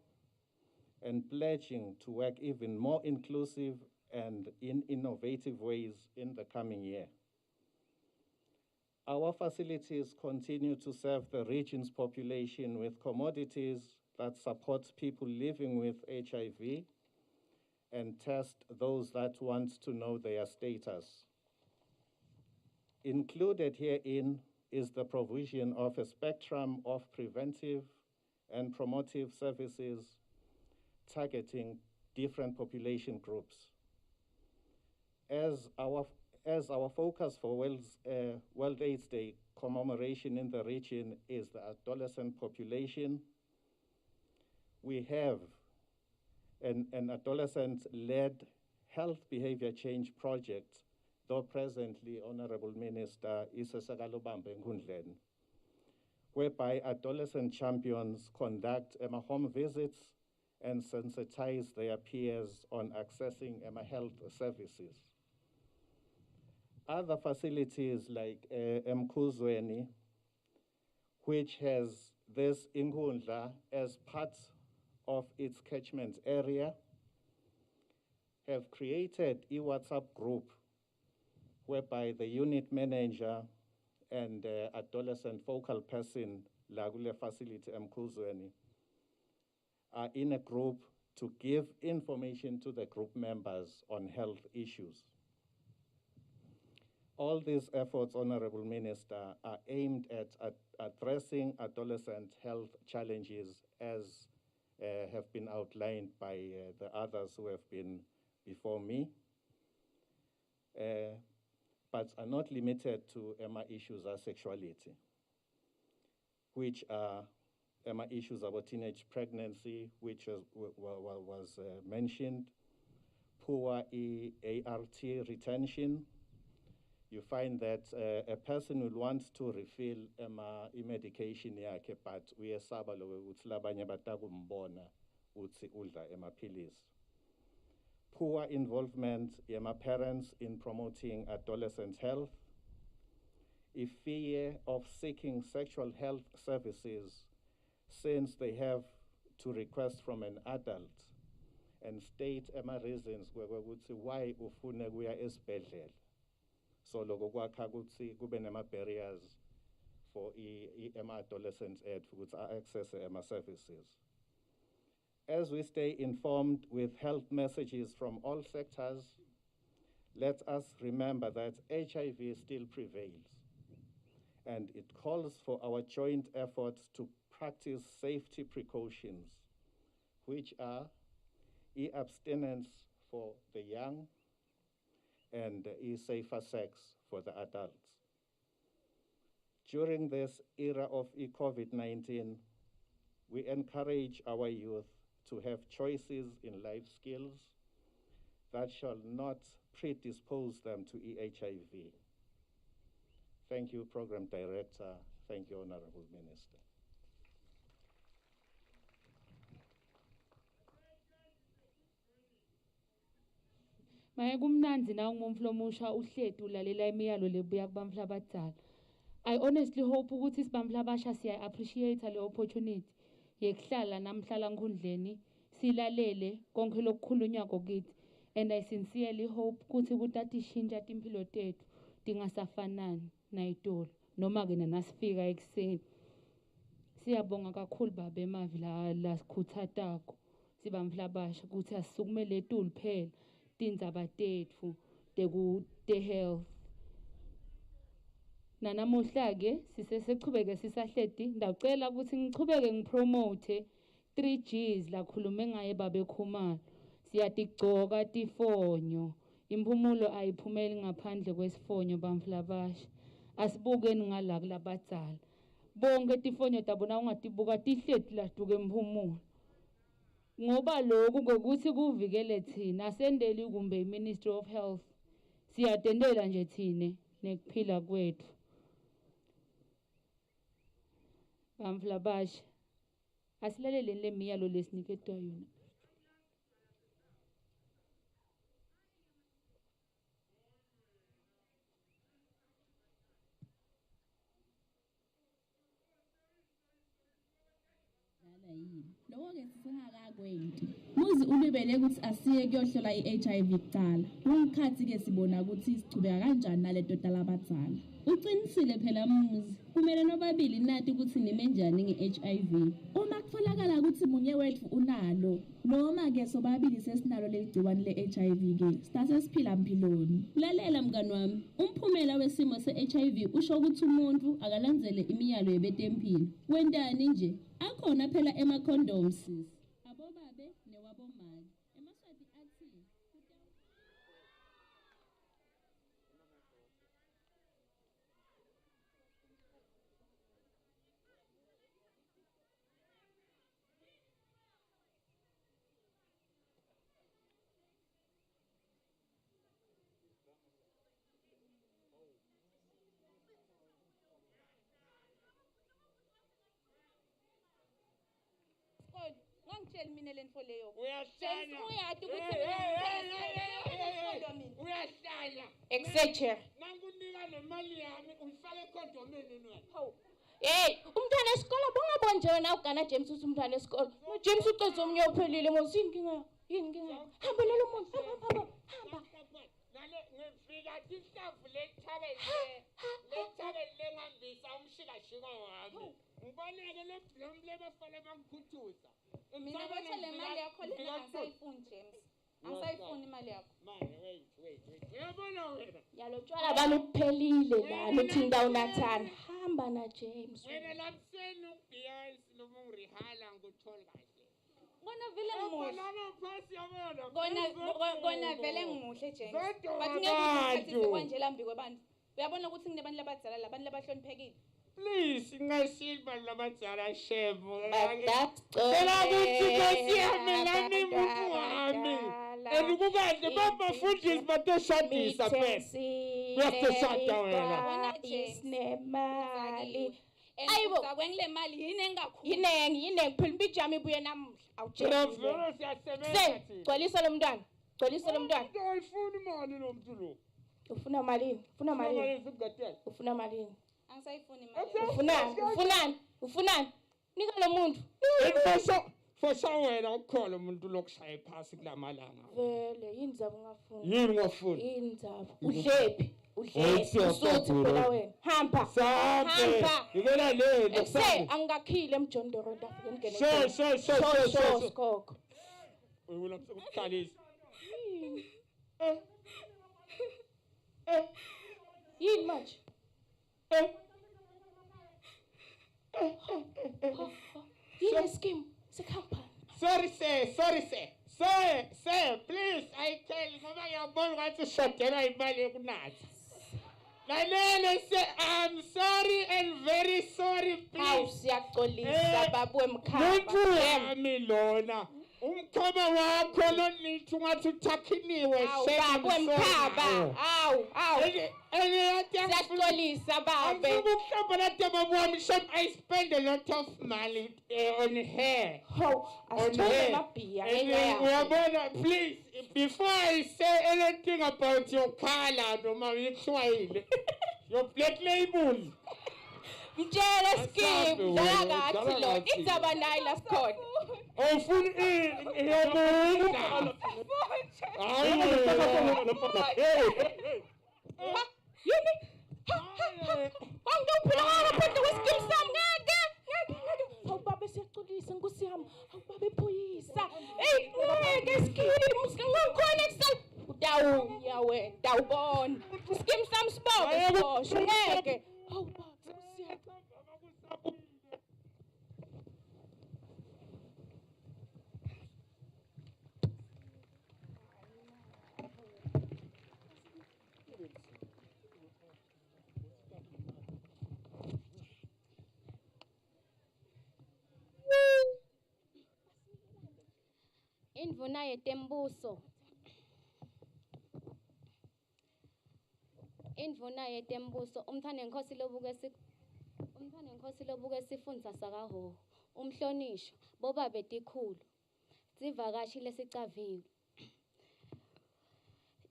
and pledging to work even more inclusive and in innovative ways in the coming year. Our facilities continue to serve the region's population with commodities that support people living with HIV and test those that want to know their status. Included herein is the provision of a spectrum of preventive and promotive services targeting different population groups. As our focus for World AIDS Day commemoration in the region is the adolescent population, we have an adolescent-led health behavior change project, though presently Honorable Minister Isasakalobambe Nkundleni, whereby adolescent champions conduct home visits and sensitize their peers on accessing health services. Other facilities like Mkhuzweni, which has this Inkundla as part of its catchment area, have created a WhatsApp group whereby the unit manager and adolescent focal person, Lagule facility Mkhuzweni, are in a group to give information to the group members on health issues. All these efforts, Honorable Minister, are aimed at addressing adolescent health challenges as have been outlined by the others who have been before me, but are not limited to issues of sexuality, which are issues about teenage pregnancy, which was mentioned, poor ART retention, you find that a person will want to refill medication yakhe, but uyesaba lokho ukuthi labanye batakumbona uthi udla emaphilisi. Poor involvement yema parents in promoting adolescent health, a fear of seeking sexual health services since they have to request from an adult, and state reasons why ufune kuya esibhedlela. So loko kwakha ukuthi kube nema barriers for adolescents to access services. As we stay informed with health messages from all sectors, let us remember that HIV still prevails, and it calls for our joint efforts to practice safety precautions, which are abstinence for the young and safer sex for the adults. During this era of COVID-19, we encourage our youth to have choices in life skills that shall not predispose them to HIV. Thank you, Program Director. Thank you, Honorable Minister. Maye kumnanzi na umuntu lomusha uhledu ulalela imiyalo lebuya kubamfla abadala. I honestly hope ukuthi sibamfla abasha siya appreciate le opportunity yekuhlala namhlala nkundleni silalele konke lokukhulunywa kokithi, and I sincerely hope ukuthi kutatishintsha impilo tethu tingasafanani nayitolo noma ke nasifika ekseni. Siyabonga kakhulu baba emavi la sikhuthatako sibamfla abasha ukuthi asisukumele etulu phela tindzaba tethu te-health. Nanamuhla-ke sisechubeke sisahledi ndacela ukuthi ngichubeke ngipromote 3Gs lakhulume ngaye babe Khumalo. Siyatigcoka tifonyo, impumulo ayiphumeli ngaphandle kwesifonyo bamfla abasha. Asibukeni ngala kulabadzala. Bonke tifonyo tabona ungatibuka tihledi lahluke impumulo. Ngoba lokhu ngokuthi kuvikele thina asendeli kumbe iMinistry of Health, siyatendela nje thine nekuphila kwethu. Bamfla abasha asilalele le miyalo lesiniketwa yona. Lokho-ke sisengakakwenzi. Muzi ulibele ukuthi asiye kuyohlola i-HIV kuqala. Ngokhathi-ke sibona ukuthi sichubeka kanjani naleto talabadzala. Uqinisile phela muzi. Kumele nobabili nathi ukuthi nime njani nge-HIV. Uma kutholakala ukuthi munye wethu unalo, noma-ke sobabili sesinalo leli gciwane le-HIV-ke, sithathe siphila mpiloni. Lalela mngani wami, umphumela wesimo se-HIV usho ukuthi umuntu akalandzele imiyalo yebetempilo. Wentani nje? Akhona phela ema-condoms. Abobabe newabomake. Emaswati athi ngangitshela mina lento leyo. Uyahlanya. Uyathi ukuthi uyahlanya. Executive. Nangunika nemali yami uyifake ekhondomeni wena. Hawu. Hey, umntwana esikole bongabonje wena ugana James uthi umntwana esikole. James uqedze umnye uphelile ngosini inkinga. Yini inkinga? Hamba lelo muntu, hamba. Nale ngifika ihlavu lethakele ngambisa umshikashika wami. Ngiboneke le blom lebafale bangikhuthuza. Mina bathi le mali yakho lena angisayifuni James. Angisayifuni imali yakho. Manje wait. Uyabona wena? Yalotshwala bami kuphelile la nithinda unathana. Hamba na James. Wena lamseni uBeyonce noma ungrihala ngothola kahle. Kona vele ngimuhle. Phasi yabona. Kona vele ngimuhle James. But ngeke ukhathise kwanje lambi kwabantu. Uyabona ukuthi nginebantu labadzala labantu labahloniphekile. Please, ngasilba labadzala shebo. Badakugcone. Phela kuthi Nkosi yami lami umuntu wami. Ukukade babafundisi bateshadisa phela. Uyaseshada wena. Isinemali. Ayibo kwengile mali yini engakhulu. Phela impijama ibuye namuhla. Awutshela. Vele siyasebenza. Gcwalisa lo mntwana. Ayifuni imali lo muntu lo. Ufuna malini? Ufuna malini? Angisayifuni imali. Ufunani? Nika lo muntu. Fosa wena ukukhola umuntu lokushaya phasi kulamalanga. Vele yini zabo ungafuni? Yini ungafuni? Yini zabo? Udlephi? Usuthi phela wena. Hamba. Ikona le. Angakhile emjondoro ndafike ngene. So. Skoko. Wena ukuqalisa. Yini manje? Yini scheme? Company. Sorry, sir, please, I tell you, ngoba ngiyabona ukuthi shodela imali yokunatha. Lalele say I'm sorry and very sorry, please. Siyaxolisa babu emkhaba. Muntu wami lona. Umkhaba wakho lo nithi ungathi uthakhiniwe babu emkhaba. Siyaxolisa babe. Ukuhlamba ladaba wami shame I spend a lot of money on hair. Uyabona, please, before I say anything about your color noma yixwayile, your black label. Mtshela scheme dala kathi lo izaba nayi la sikhona. Awufuni iyabona. Yini? Wangiphula ngaphandle kwescheme sami ngeke. Awubaba siyaxolisa Nkosi yami. Awubaba ephoyisa. Ngeke scheme singakhona kusala. Udawunya wena, dawubona. Scheme sami sibonke ngeke. Awubaba Indvuna yetembuso. Umthane Nkosi lobuke sifundza sakaHhohho. Umhlonishwa bobabe tikhulu. Sivakashi lesicaviwe.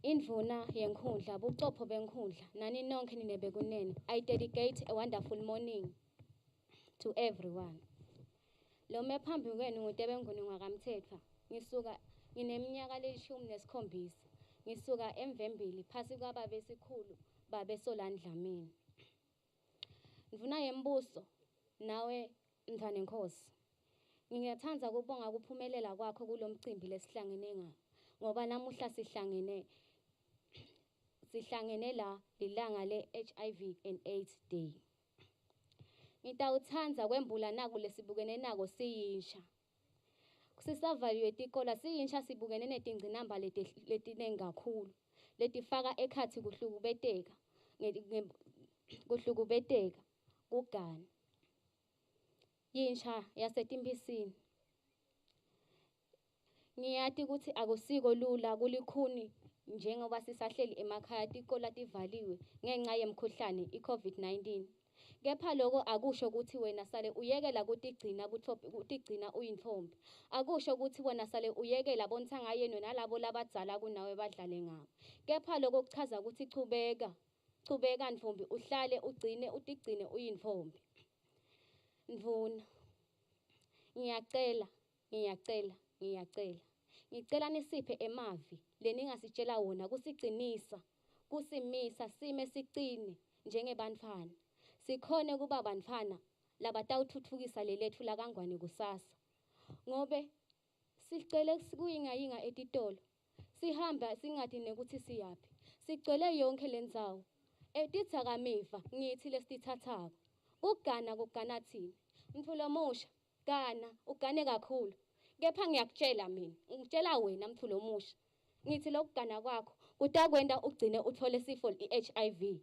Indvuna yenkhundla, bucopho benkhundla. Nani nonke ninebekunene. I dedicate a wonderful morning to everyone. Lo mephambi kwenu nguTebenguni ngwakamthethwa. Ngineminyaka le-17. Ngisuka eMvembili phasi kwababe esikhulu babe Solandlamini. Ndvuna yembuso nawe Mthane Nkosi. Ngingathanda ukubonga ukuphumelela kwakho kulomcimbi lesihlangene ngawo. Ngoba namuhla sihlangene la lilanga le-HIV and AIDS Day. Ngitawuthanda kwembula naku lesibukene nako siyinsha. Sisavaliwe tikola siyinsha sibukene netingcinamba letiningi kakhulu. Letifaka ekhathi kuhlukubeteka, kugana. Yinsha yaseTimbisini. Ngiyati ukuthi akusiko lula kulikhuni njengoba sisahleli emakhaya tikola tivaliwe ngenxa yemkhuhlane i-COVID-19. Kepha lokho akusho ukuthi wena sale uyekela kutigcina uyintfombi. Akusho ukuthi wena sale uyekela bonthanga yenu nalabo labadzala kunawe badlale ngabo. Kepha lokho kuchaza ukuthi chubeka ntfombi uhlale utigcine uyintfombi. Ndvuna. Ngiyacela nisiphe emavi leningasitshela wona kusimisa sime sicine njengebantfwana. Sikhone kuba bantfwana labatawutfutfukisa leletfu lakangwane kusasa. Ngobe sicele kuyingayinga etitolo. Sihamba singati nekuthi siyaphi. Sicele yonke lendzawo. Etitsakamiva ngithi lesitithathako. Kugana thina. Mtfulo musha, ugane kakhulu. Kepha ngiyakutshela mina, ngitshela wena mtfulo musha. Ngithi lokugana kwakho kutakwenda ugcine uthole sifo i-HIV.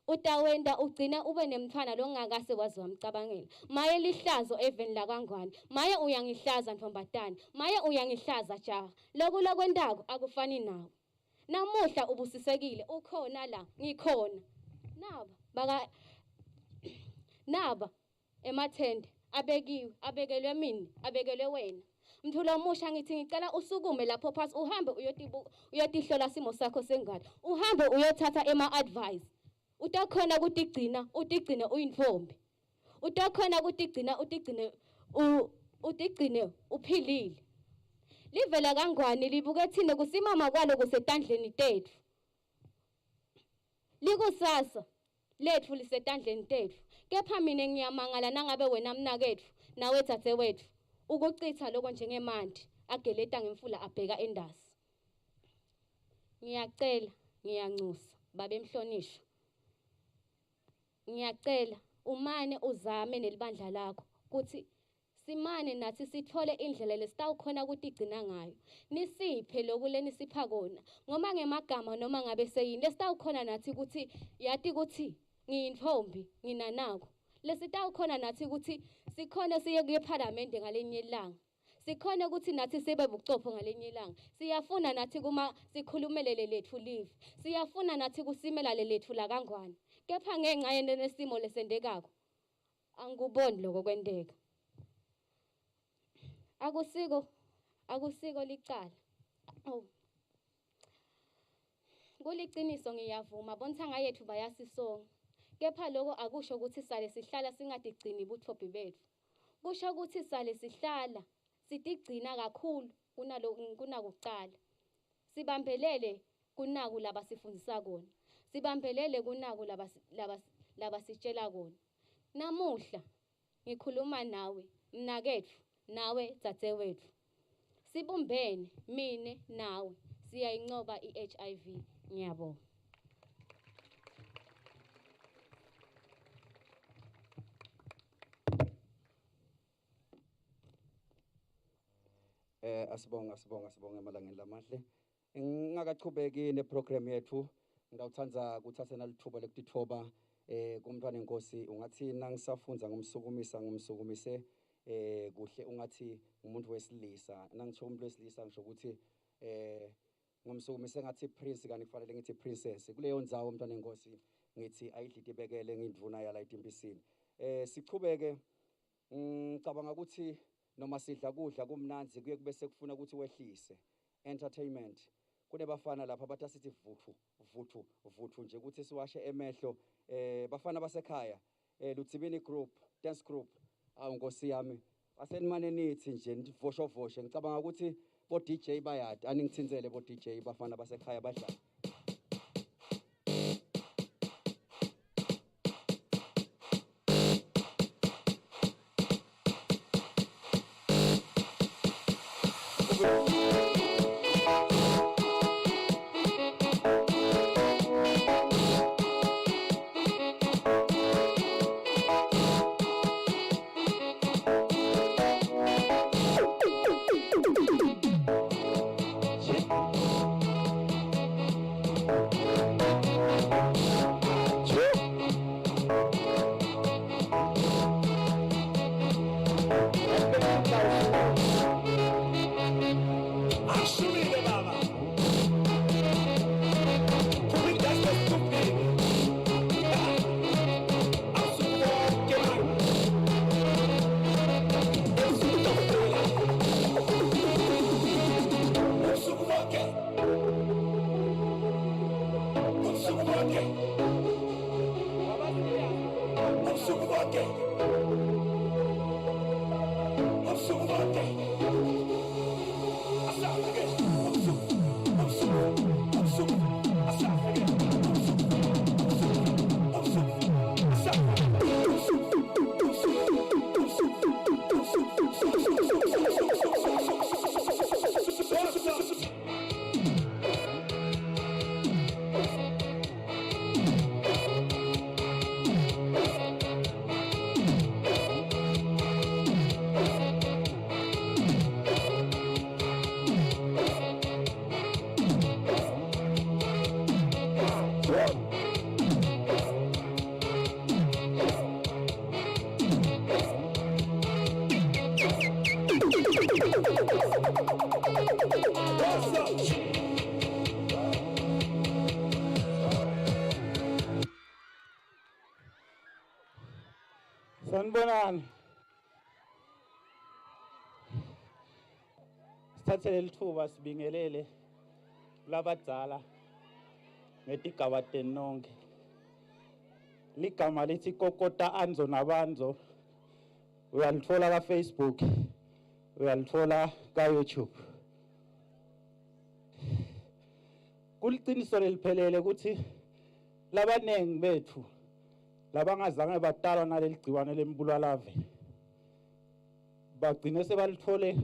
utawenda ugcina ube nemthwana longakase wazi wamcabangela. Maye lihlazo eveni lakangwane, maye uyangihlaza ntombatana, maye uyangihlaza jaha. Lokhu lokwendako akufani nawe. Namuhla ubusisekile, ukhona la, ngikhona. Naba emathende abekiwe, abekelwe mina, abekelwe wena. Mthula omusha ngithi ngicela usukume lapho phasi uhambe uyotihlola simo sakho sengane. Uhambe uyothatha ema-advice. Utakhona kutigcina, utigcine uyintombi. Utakhona kutigcina, utigcine uphilile. Livela kangwane libuke thina kusimama kwalo kusetandleni tethu. Likusasa lethu lisetandleni tethu. Kepha mina ngiyamangala nangabe wena mnakethu nawe dzadzewethu ukuchitha lokho njengemanti ageleta ngemfula abheka endasi. Ngiyacela, ngiyanxusa babe mhlonishwa. Ngiyacela umane uzame nelibandla lakho ukuthi simane nathi sithole indlela lesitawukhona kutigcina ngayo. Nisiphe lokhu lenisipha kona ngoma ngemagama noma ngabe seyini lesitawukhona nathi ukuthi yati ukuthi ngiyintombi nginanako. Lesitawukhona nathi ukuthi sikhona siye kuyePhalamende ngalenye ilanga. Sikhona ukuthi nathi sibe buchopho ngalenye ilanga. Siyafuna nathi kuma sikhulumelele lethu live. Siyafuna nathi kusimela lethu la kangwane. Kepha ngenxa yenesimo lesendekako angikuboni lokho kwendeka. Akusiko licala. Kuliciniso ngiyavuma bonthanga yethu bayasisonga. Kepha lokho akusho ukuthi sale sihlala singatigcini buthophi bethu. Kusho ukuthi sale sihlala sitigcina kakhulu kunakuqala. Sibambelele kunaku labasifundisa kona. Sibambelele kunaku labasitshela kona. Namuhla ngikhuluma nawe mnakethu nawe dzadzewethu. Sibumbene mine nawe siyayincoba i-HIV. Ngiyabonga. Asibonge emalangeni lamahle. Ngingakachubeki neprogram yethu. Ngidawuthanda kuthathe nalithuba lekutithoba kumntwana enkosi ungathi nangisafunza ngumsukumise kuhle ungathi umuntu wesilisa. Nangisho umuntu wesilisa ngisho ukuthi ngumsukumise ngathi prince kanti kufanele ngithi princess. Kuleyo ndzawo umntwana enkosi ngithi ayidlite ibekele ngindvuna yala eTimpisini. Sichubeke ngicabanga ukuthi noma sidla kudla kumnanzi kuye kube sekufuna ukuthi wehlise entertainment. Kunebafana lapha bathi asithi vuthu nje ukuthi siwashe emehlo bafana basekhaya Lutsibini group dance group awunkosi yami asenimane nithi nje nivoshovoshe ngicabanga ukuthi bo DJ bayadi aningithinzele bo DJ bafana basekhaya badlala. Sanibonani. Sithathele lithuba sibingelele labadzala ngetigaba tenonke. Ligama lithi Kokota Anzo Nabanzo. Uyalithola ka Facebook. Uyalithola ka YouTube. Kuliqiniso leliphelele ukuthi labanengi bethu labangazange batalwa naleli gciwane lembulalave bagcine sebalithole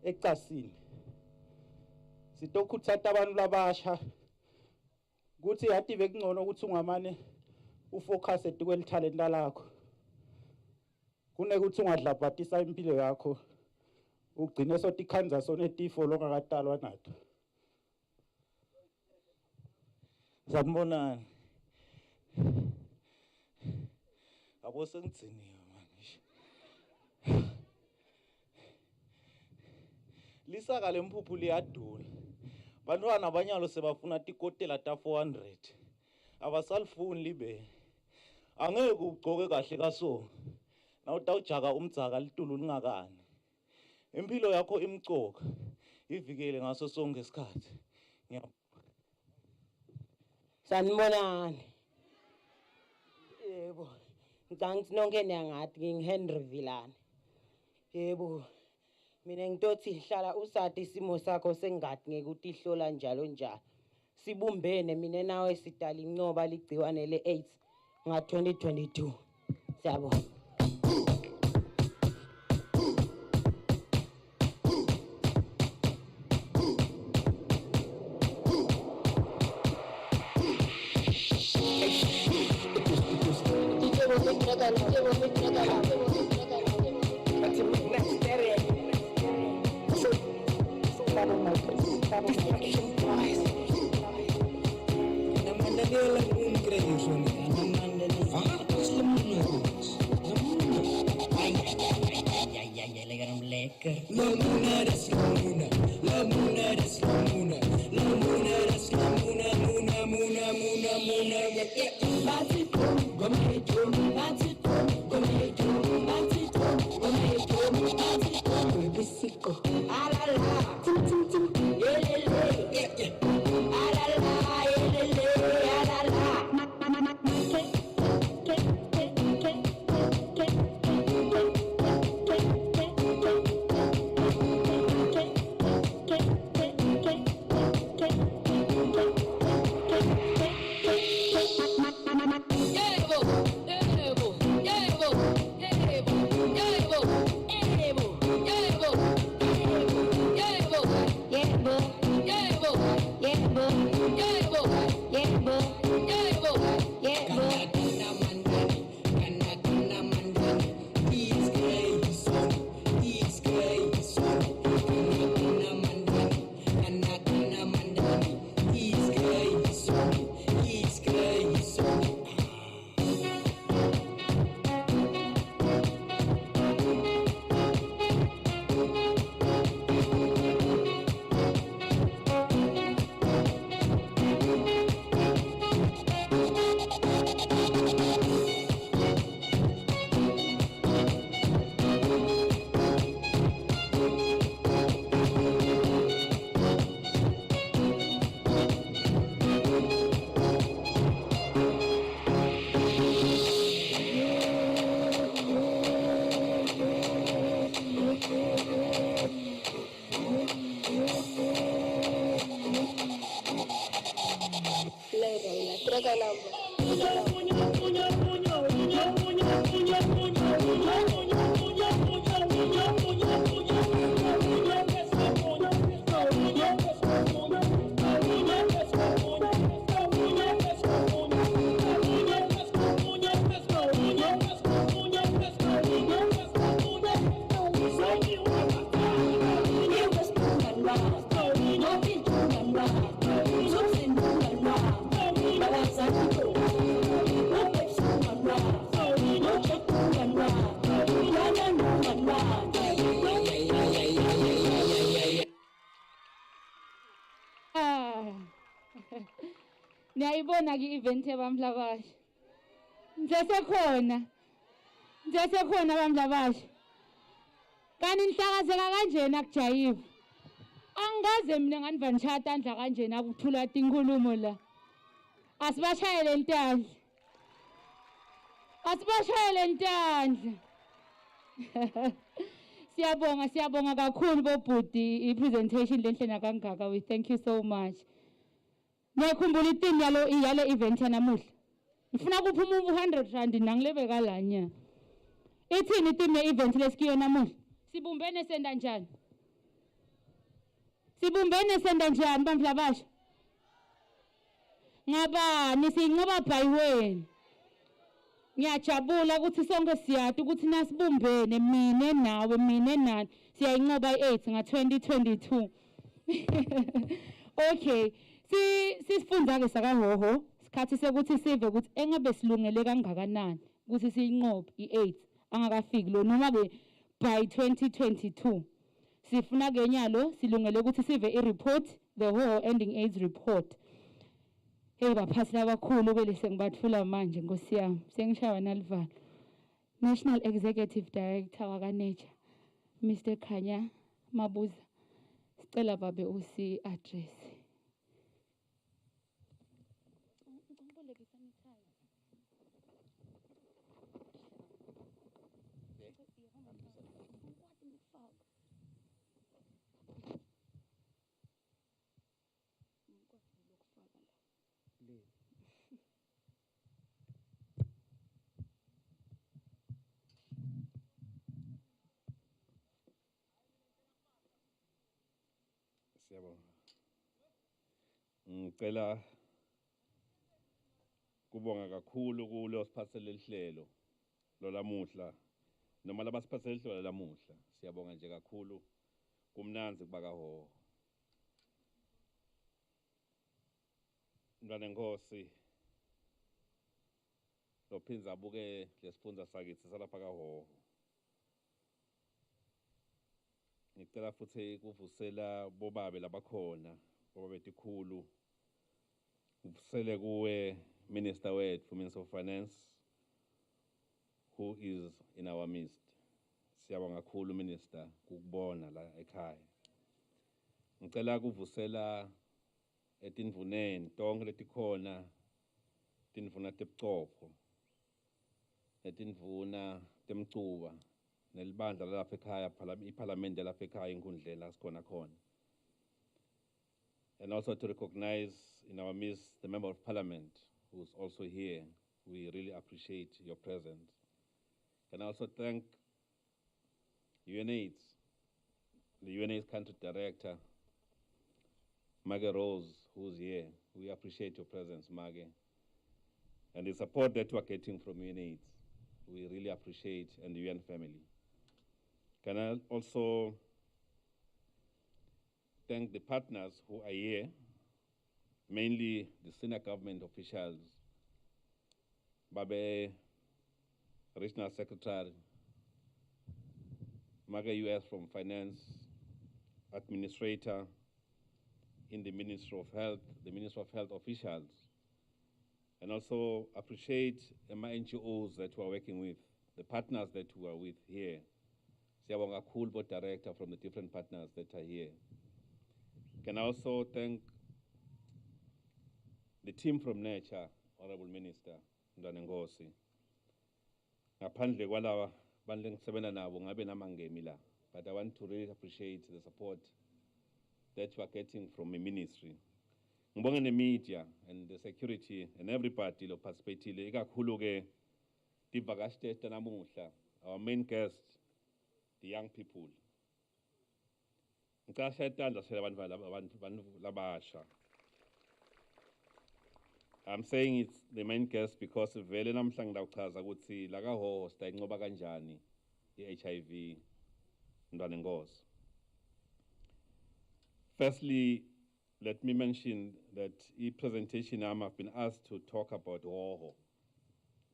ecasini. Sitokhuthatha abantu labasha ukuthi yathi bekungcono ukuthi ungamane ufocus etikweni talent lakho kunekuthi ungadlabhatisa impilo yakho ugcine sotikhanza sonetifo longakatalwa nato. Sanibonani. Abo sengitsiniwe manje. Lisaka lempuphu liyadula. Bantwana abanyalo sebafuna tikotela ta 400. Abasalifuni libe. Angeke ugcoke kahle kaso. Na utawujaka umdzaka litulu lingakani. Impilo yakho imcoka. Ivikele ngaso sonke isikhathi. Sanibonani. Yebo. Ngicanga nonke niyangathi ngingiHenry Vilane. Yebo. Mina ngitothi hlala usathi isimo sakho sengadi ngekuthi ihlola njalo njalo. Sibumbene mina nawe sidala incoba ligciwane le-AIDS nga-2022. Siyabonga. Niyayibona ke event yabamhlabasha. Ngisesekhona. nje sekhona abantu abasha kanti nihlakazeka kanjena akujayiva angaze mina nganivanishata andla kanjena akuthula tinkulumo la asibashayele ntandla asibashayele ntandla siyabonga kakhulu bobhuti i-presentation lenhle nakangaka we thank you so much ngiyakhumbula iteam yale event yanamuhla ngifuna kuphuma u-100 nangilebe kalanya ithini iteam ye-event lesikiyo namuhla sibumbene senda njani bantu labasha ngabani siyinqoba by wena ngiyajabula ukuthi sonke siyade ukuthi nasibumbene mine nawe mine nani siyayinqoba i-AIDS nga-2022 okay sisifunda-ke sakahoho sikhathi sekuthi sive ukuthi engabe silungele kangakanani ukuthi siyinqobe i-AIDS angakafiki lo noma-ke by 2022 sifuna-ke nyalo silungele ukuthi sive i-report the whole ending AIDS report hey baphasi labakhulu bele sengibathula manje nkosi yami sengishaywa nalivalo National Executive Director wakaNature Mr. Khanya Mabuza sicela babe usi address Siyabonga. Ngicela kubonga kakhulu kulo siphathele lihlelo lo lamuhla noma labasiphathele lihlelo lamuhla siyabonga nje kakhulu kumnanzi kuba kahoho. Mntwana Nkosi lophinza abuke lesifundza sakithi salapha kahoho. Ngicela futhi kuvusela bobabe labakhona bobabe tikhulu kuvusele kuwe Minister wethu Minister of Finance who is in our midst. Siyabonga kakhulu Minister kukubona la ekhaya. Ngicela kuvusela etindvuneni tonke letikhona tindvuna tebuchopho netindvuna temcuba nelibandla lalapha ekhaya iparliament yalapha ekhaya inkundleni la sikhona khona. And also to recognize in our midst the Member of Parliament who's also here. We really appreciate your presence. Can I also thank UNAIDS, the UNAIDS Country Director, Maggie Rose, who's here. We appreciate your presence, Maggie. And the support that you are getting from UNAIDS. We really appreciate, and the UN family. Can I also thank the partners who are here, mainly the senior government officials, Babe, Regional Secretary, Maga US from Finance, Administrator in the Ministry of Health, the Ministry of Health officials, and also appreciate my NGOs that we are working with, the partners that we are with here. Siyabonga Kulbo Director from the different partners that are here. Can I also thank the team from Nature, Honorable Minister Mntwana Nkosi. Ngaphandle kwalaba bantu engisebenza nabo ngabe namangemi la, but I want to really appreciate the support that you are getting from the ministry. Ngibonge ne media and the security and everybody lo participatile ikakhulu ke tivakashi namuhla, our main guest, the young people. I'm saying it's the main guest because vele namhlanje ngikuchaza ukuthi la kahoho sitayinqoba kanjani i-HIV Mntwana Nkosi. Firstly, let me mention that in presentation I've been asked to talk about hoho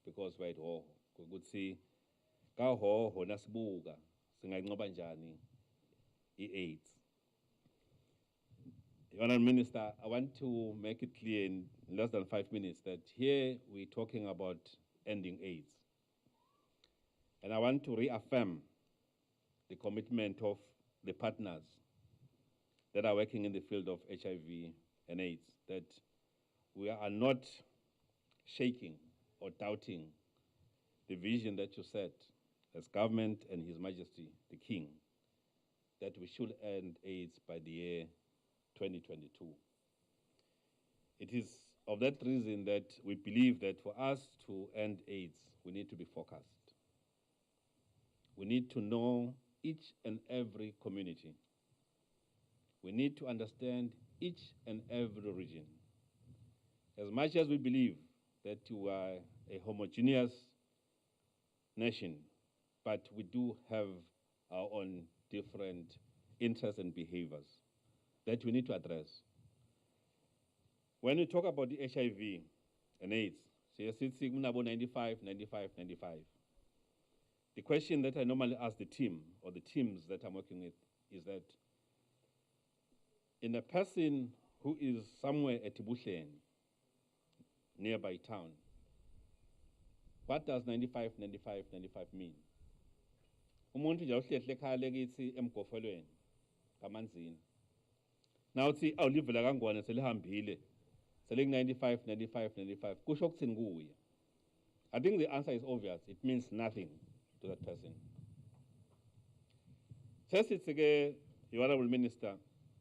because we're at hoho. Ukuthi ka hoho nasibuka singayinqoba njani i-AIDS. Honourable Minister, I want to make it clear in less than 5 minutes that here we're talking about ending AIDS. And I want to reaffirm the commitment of the partners that are working in the field of HIV and AIDS, that we are not shaking or doubting the vision that you set as government and His Majesty, the King, that we should end AIDS by the year 2022. It is of that reason that we believe that for us to end AIDS, we need to be focused. We need to know each and every community. We need to understand each and every region. As much as we believe that we are a homogeneous nation, but we do have our own different interests and behaviors that we need to address. When we talk about the HIV and AIDS, it's 95, 95, 95. The question that I normally ask the team or the teams that I'm working with is that in a person who is somewhere at Bushen, nearby town, what does 95, 95, 95 mean? Umuntu nje awuhlehle ekhaya kithi emgofolweni kamanzini. Now uthi awulive la kangwane selihambile. Selling 95, 95, 95. Kusho ukuthini kuye? I think the answer is obvious. It means nothing to that person. Sesithi-ke, Your Honorable Minister,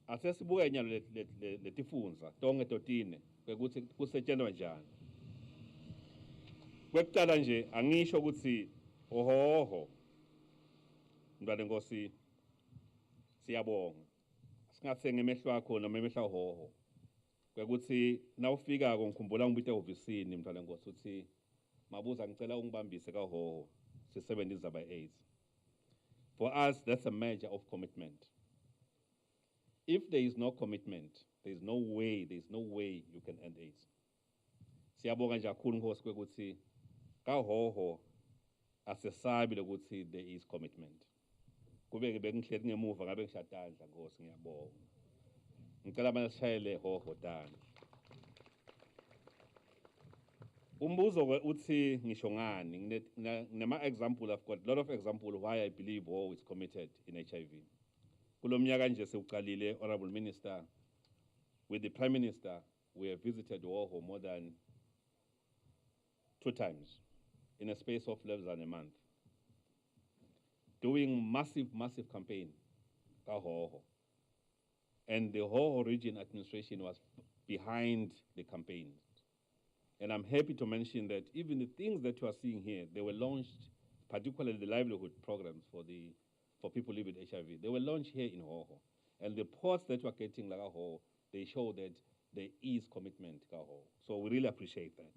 asesibuka inyalo letifunza tonke totine ukuthi kusetshenzwa njani. Kwekuqala nje angisho ukuthi ohoho Mntwana Nkosi siyabonga. Singathenga emehlo akho noma emehlo ahoho. Kwekuthi nawufika ngikhumbula ngibite ehofisini Mntwana Nkosi uthi mabuza ngicela ungibambise kahoho sisebenza by AIDS. For us, that's a measure of commitment. If there is no commitment, there is no way you can end AIDS. Siyabonga nje kakhulu Nkosi kwekuthi kahoho asesabi lokuthi there is commitment. Kube bengihleli ngemuva ngabe ngishadandla Nkosi ngiyabonga. Ngicela manje sishayele hoho dana. Umbuzo uthi ngisho ngani nema example, I've got a lot of example why I believe war is committed in HIV. Kulomnyaka nje sewuqalile Honorable Minister, with the Prime Minister we have visited war more than 2 times in a space of less than a month, doing massive campaign kahoho. And the whole region administration was behind the campaign. And I'm happy to mention that even the things that you are seeing here, they were launched, particularly the livelihood programs for people living with HIV. They were launched here in Hoho. And the reports that we are getting like Hoho, they show that there is commitment Hoho. So we really appreciate that.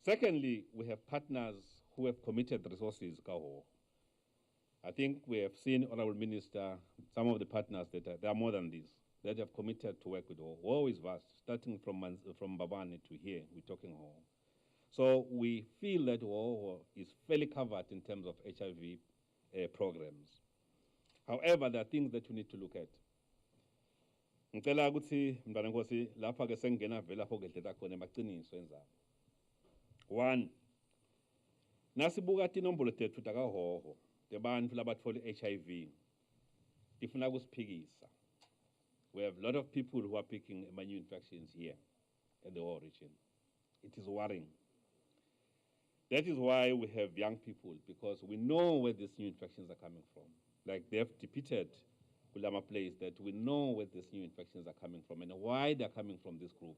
Secondly, we have partners who have committed resources Hoho. I think we have seen, Honorable Minister, some of the partners that there are more than this, that have committed to work with Hoho. Hoho is vast, starting from Babane to here, we're talking Hoho. So we feel that Hoho is fairly covered in terms of HIV programs. However, there are things that we need to look at. Ngicela ukuthi Mntwana Nkosi lapha ke sengena vela lapho ngedlela khona emaqiniso enzayo. 1, nasibuka tinombolo tethu takahoho tebantu labathola HIV tifuna kusiphikisa. We have a lot of people who are picking new infections here in the whole region. It is worrying. That is why we have young people, because we know where these new infections are coming from. Like they have depicted Kulama Place, that we know where these new infections are coming from and why they're coming from this group.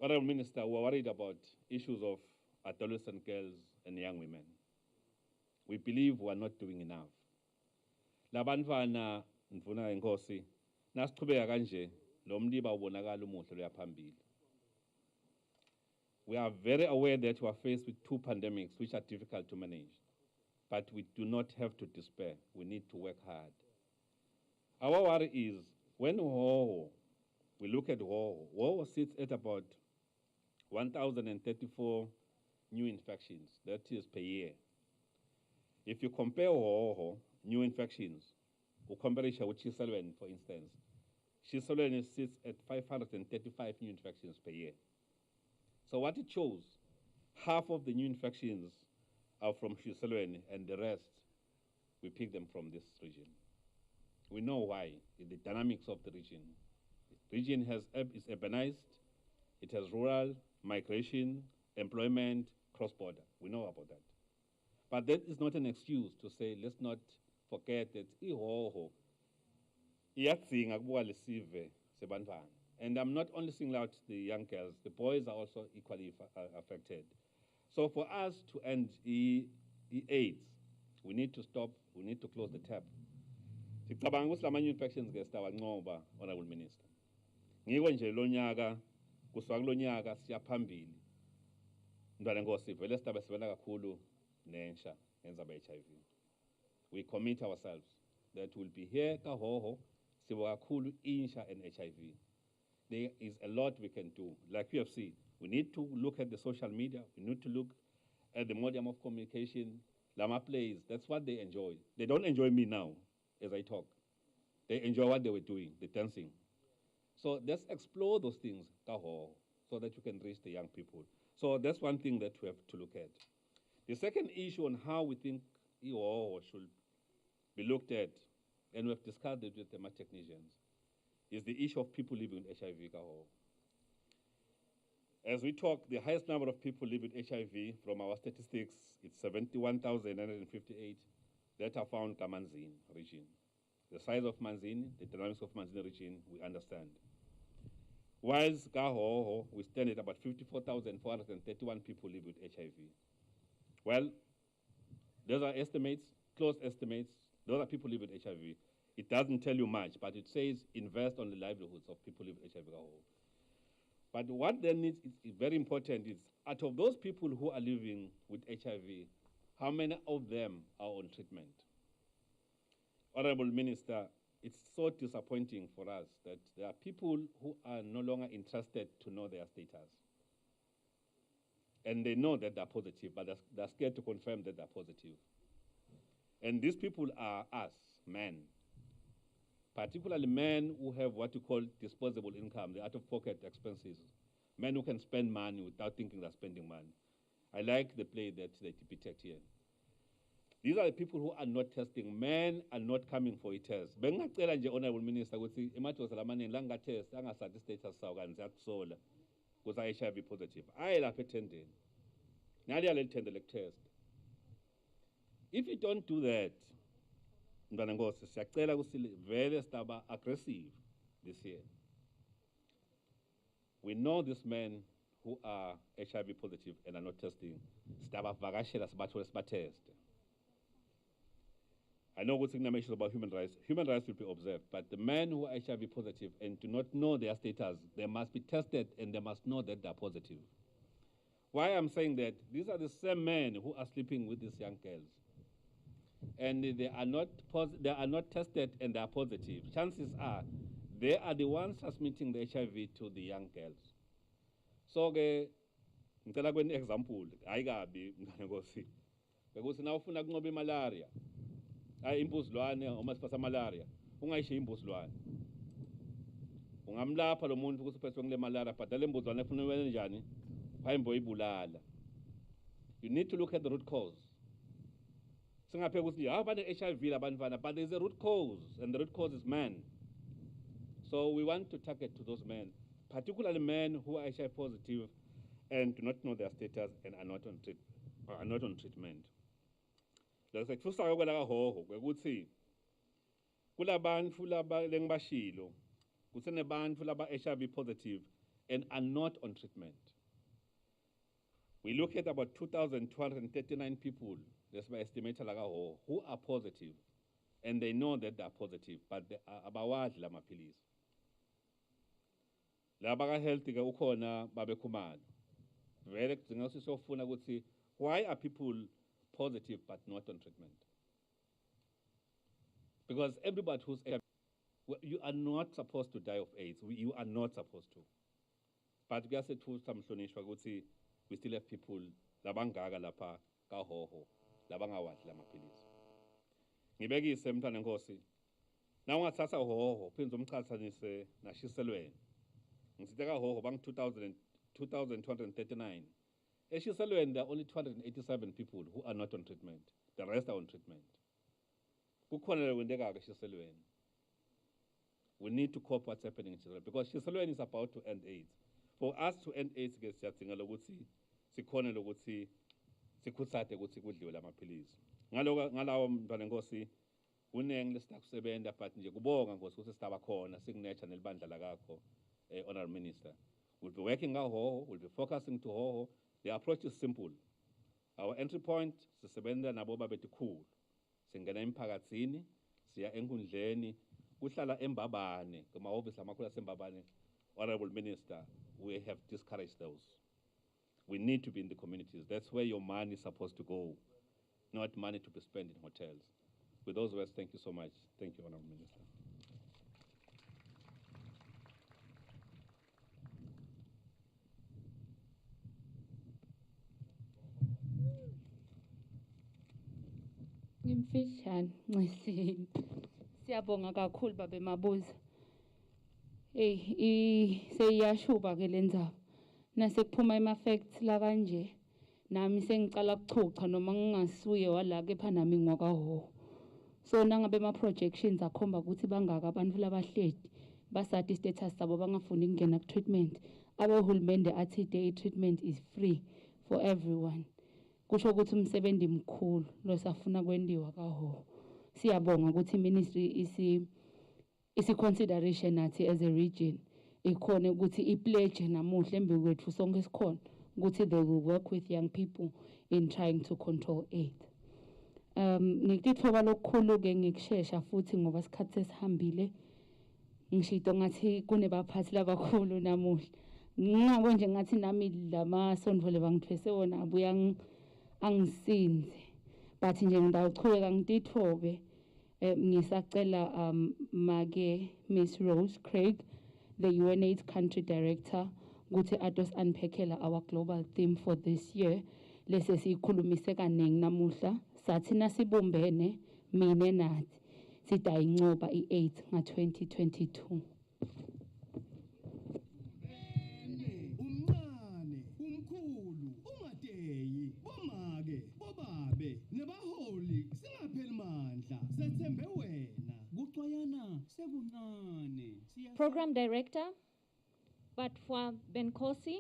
Honorable Minister, we're worried about issues of adolescent girls and young women. We believe we are not doing enough. Labantwana ndifuna inkosi nasichubeka kanje lo mliba ubonakala umuhle loyaphambili. We are very aware that we are faced with 2 pandemics which are difficult to manage, but we do not have to despair. We need to work hard. Our worry is when we look at Hoho sits at about 1,034 new infections, that is per year. If you compare Hoho new infections, or compare it with Chiselwen, for instance, Chiselwen sits at 535 new infections per year. So what it shows, half of the new infections are from Shiselweni, and the rest, we pick them from this region. We know why, the dynamics of the region. The region is urbanized, it has rural, migration, employment, cross-border. We know about that. But that is not an excuse to say, let's not forget that ihoho iyadzinga kubuka lesive sebantfwana. And I'm not only singling out the young girls, the boys are also equally affected. So for us to end AIDS, we need to stop, we need to close the tap. Sicabanga ukuthi lamanye infections ke sitawanqoba, Honorable Minister. Ngiko nje lo nyaka kuswa kulo nyaka siya phambili. Ndwana Nkosi vele sitabe sibona kakhulu nensha ngenzaba HIV. We commit ourselves that we'll be here kahoho sibo kakhulu insha and HIV. There is a lot we can do. Like you have seen, we need to look at the social media. We need to look at the medium of communication. Lama plays, that's what they enjoy. They don't enjoy me now as I talk. They enjoy what they were doing, the dancing. So let's explore those things, kaho, so that you can reach the young people. So that's one thing that we have to look at. The second issue on how we think EOO should be looked at, and we've discussed it with the technicians, is the issue of people living with HIV. As we talk, the highest number of people living with HIV from our statistics, it's 71,958 that are found in Manzini region. The size of Manzini, the dynamics of Manzini region, we understand. Whilst Gahoho, we stand at about 54,431 people live with HIV. Well, those are estimates, close estimates. Those are people live with HIV. It doesn't tell you much, but it says invest on the livelihoods of people living with HIV. But what then is very important is, out of those people who are living with HIV, how many of them are on treatment? Honorable Minister, it's so disappointing for us that there are people who are no longer interested to know their status. And they know that they're positive, but they're scared to confirm that they're positive. And these people are us, men. Particularly men who have what you call disposable income, the out-of-pocket expenses. Men who can spend money without thinking they're spending money. I like the play that they depict here. These are the people who are not testing. Men are not coming for a test. Bengacela nje Honorable Minister ukuthi emadoda lamaningi la ngatest angasathi status sawo kanti siyakusola because HIV positive. Ayi lapha ethendeni. Naliya leli tender lekutest. If you don't do that, Mntwana Nkosi, siyacela ukuthi vele sitaba aggressive this year. We know these men who are HIV positive and are not testing. Sitaba vakashela sibathole sibatest. I know what's in issues about human rights. Human rights will be observed, but the men who are HIV positive and do not know their status, they must be tested and they must know that they're positive. Why I'm saying that, these are the same men who are sleeping with these young girls. And they are not tested and they are positive. Chances are they are the ones transmitting the HIV to the young girls. So ngicela kweni example ayikabi Mntwana Nkosi. Bekuthi na ufuna kunqoba malaria. Ay imbuzlwane uma siphatha malaria. Ungayishiya imbuzlwane. Ungamlapha lo muntu ukuthi uphethwe ngile malaria but le mbuzlwane efuna wenze njani? Phayimbo ibulala. You need to look at the root cause. Singapheka ukuthi abane HIV labantwana, but there's a root cause, and the root cause is men. So we want to target to those men, particularly men who are HIV positive and do not know their status and are not on treatment. Like first I go like ho ukuthi kulabantu laba lengibashilo kusenebantu laba HIV positive and are not on treatment. We look at about 2,239 people, that's my estimate, who are positive, and they know that they are positive, but they are abawad lama pilis. Laba healthy ka ukhona babekhumana. Vele kudinga sisofuna ukuthi why are people positive but not on treatment? Because everybody who's HIV, you are not supposed to die of AIDS. You are not supposed to. But we say to some sonishwa ukuthi we still have people labangaga lapha kahoho labangawathi lamapilisi. Ngibekise Mntwana Nkosi. Na ungathatha hoho phinza umqhathanise naShiselweni. Ngisiteka hoho bang 2239 Eshiselweni, there are only 287 people who are not on treatment. The rest are on treatment. Kukhona lekwendekako eShiselweni. We need to cope what's happening in Shiselweni because Shiselweni is about to end AIDS. For us to end AIDS, siyadinga lokuthi sikhone lokuthi sikhuthate ukuthi kudliwe lamaphilisi. Ngalawo mntwana Nkosi kunenge lesitakusebenza but nje kubonga Nkosi ukuthi sitaba khona signature nelibandla lakho Honorable Minister. We'll be working ngahoho, we'll be focusing to hoho. The approach is simple. Our entry point sisebenza nabo babetikhulu. Singena emphakatsini, siya enkundleni, kuhlala embabane, kuma-office amakhulu asembabane. Honorable Minister, we have discouraged those. We need to be in the communities. That's where your money is supposed to go, not money to be spent in hotels. With those words, thank you so much. Thank you, Honorable Minister. Ngimfishane Ncisile. Siyabonga kakhulu babe Mabuza. Seyiyashuba ke lendzaba. Nasekuphuma facts la kanje. Nami sengicala kuchucha noma ngingasuye wala kepha nami ngwakaho. So nangabe ma projections akhomba ukuthi bangaka abantu labahledi basathi status sabo bangafuni ukungena ku treatment. Abehulumende athi day treatment is free for everyone. Kusho ukuthi umsebenzi mkhulu lo safuna kwendiwa kaho. Siyabonga ukuthi ministry isi consideration nathi as a region ikhona ukuthi ipledge namuhla embi kwethu sonke sikhona ukuthi they will work with young people in trying to control AIDS. Ngikuthoba lokukhulu ke ngikushesha futhi ngoba isikhathi sesihambile ngishito ngathi kunebaphathi labakhulu namuhla. Ngingako nje ngathi nami lamasondvole bangithwese wona abuya angisinze. But nje ngidawuchubeka ngitithobe ngisacela make Miss Rose Craig, the UNAIDS country director, ukuthi atos unpackela our global theme for this year. Lese sikhulumise kanengi namuhla sathi nasibumbene mine nathi sitayincoba i-AIDS nga-2022. Bobabe nebaholi singapheli mandla sethembe wena kuxwayana sekuncane. Program Director Batfwa Benkosi,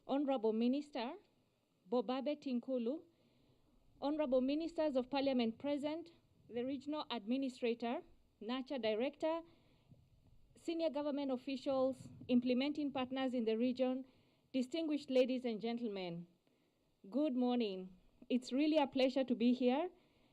Honorable Minister Bobabe Tinkulu, Honorable Ministers of Parliament present, the Regional Administrator, NACHA Director, Senior Government Officials, Implementing Partners in the region, distinguished ladies and gentlemen, good morning. It's really a pleasure to be here,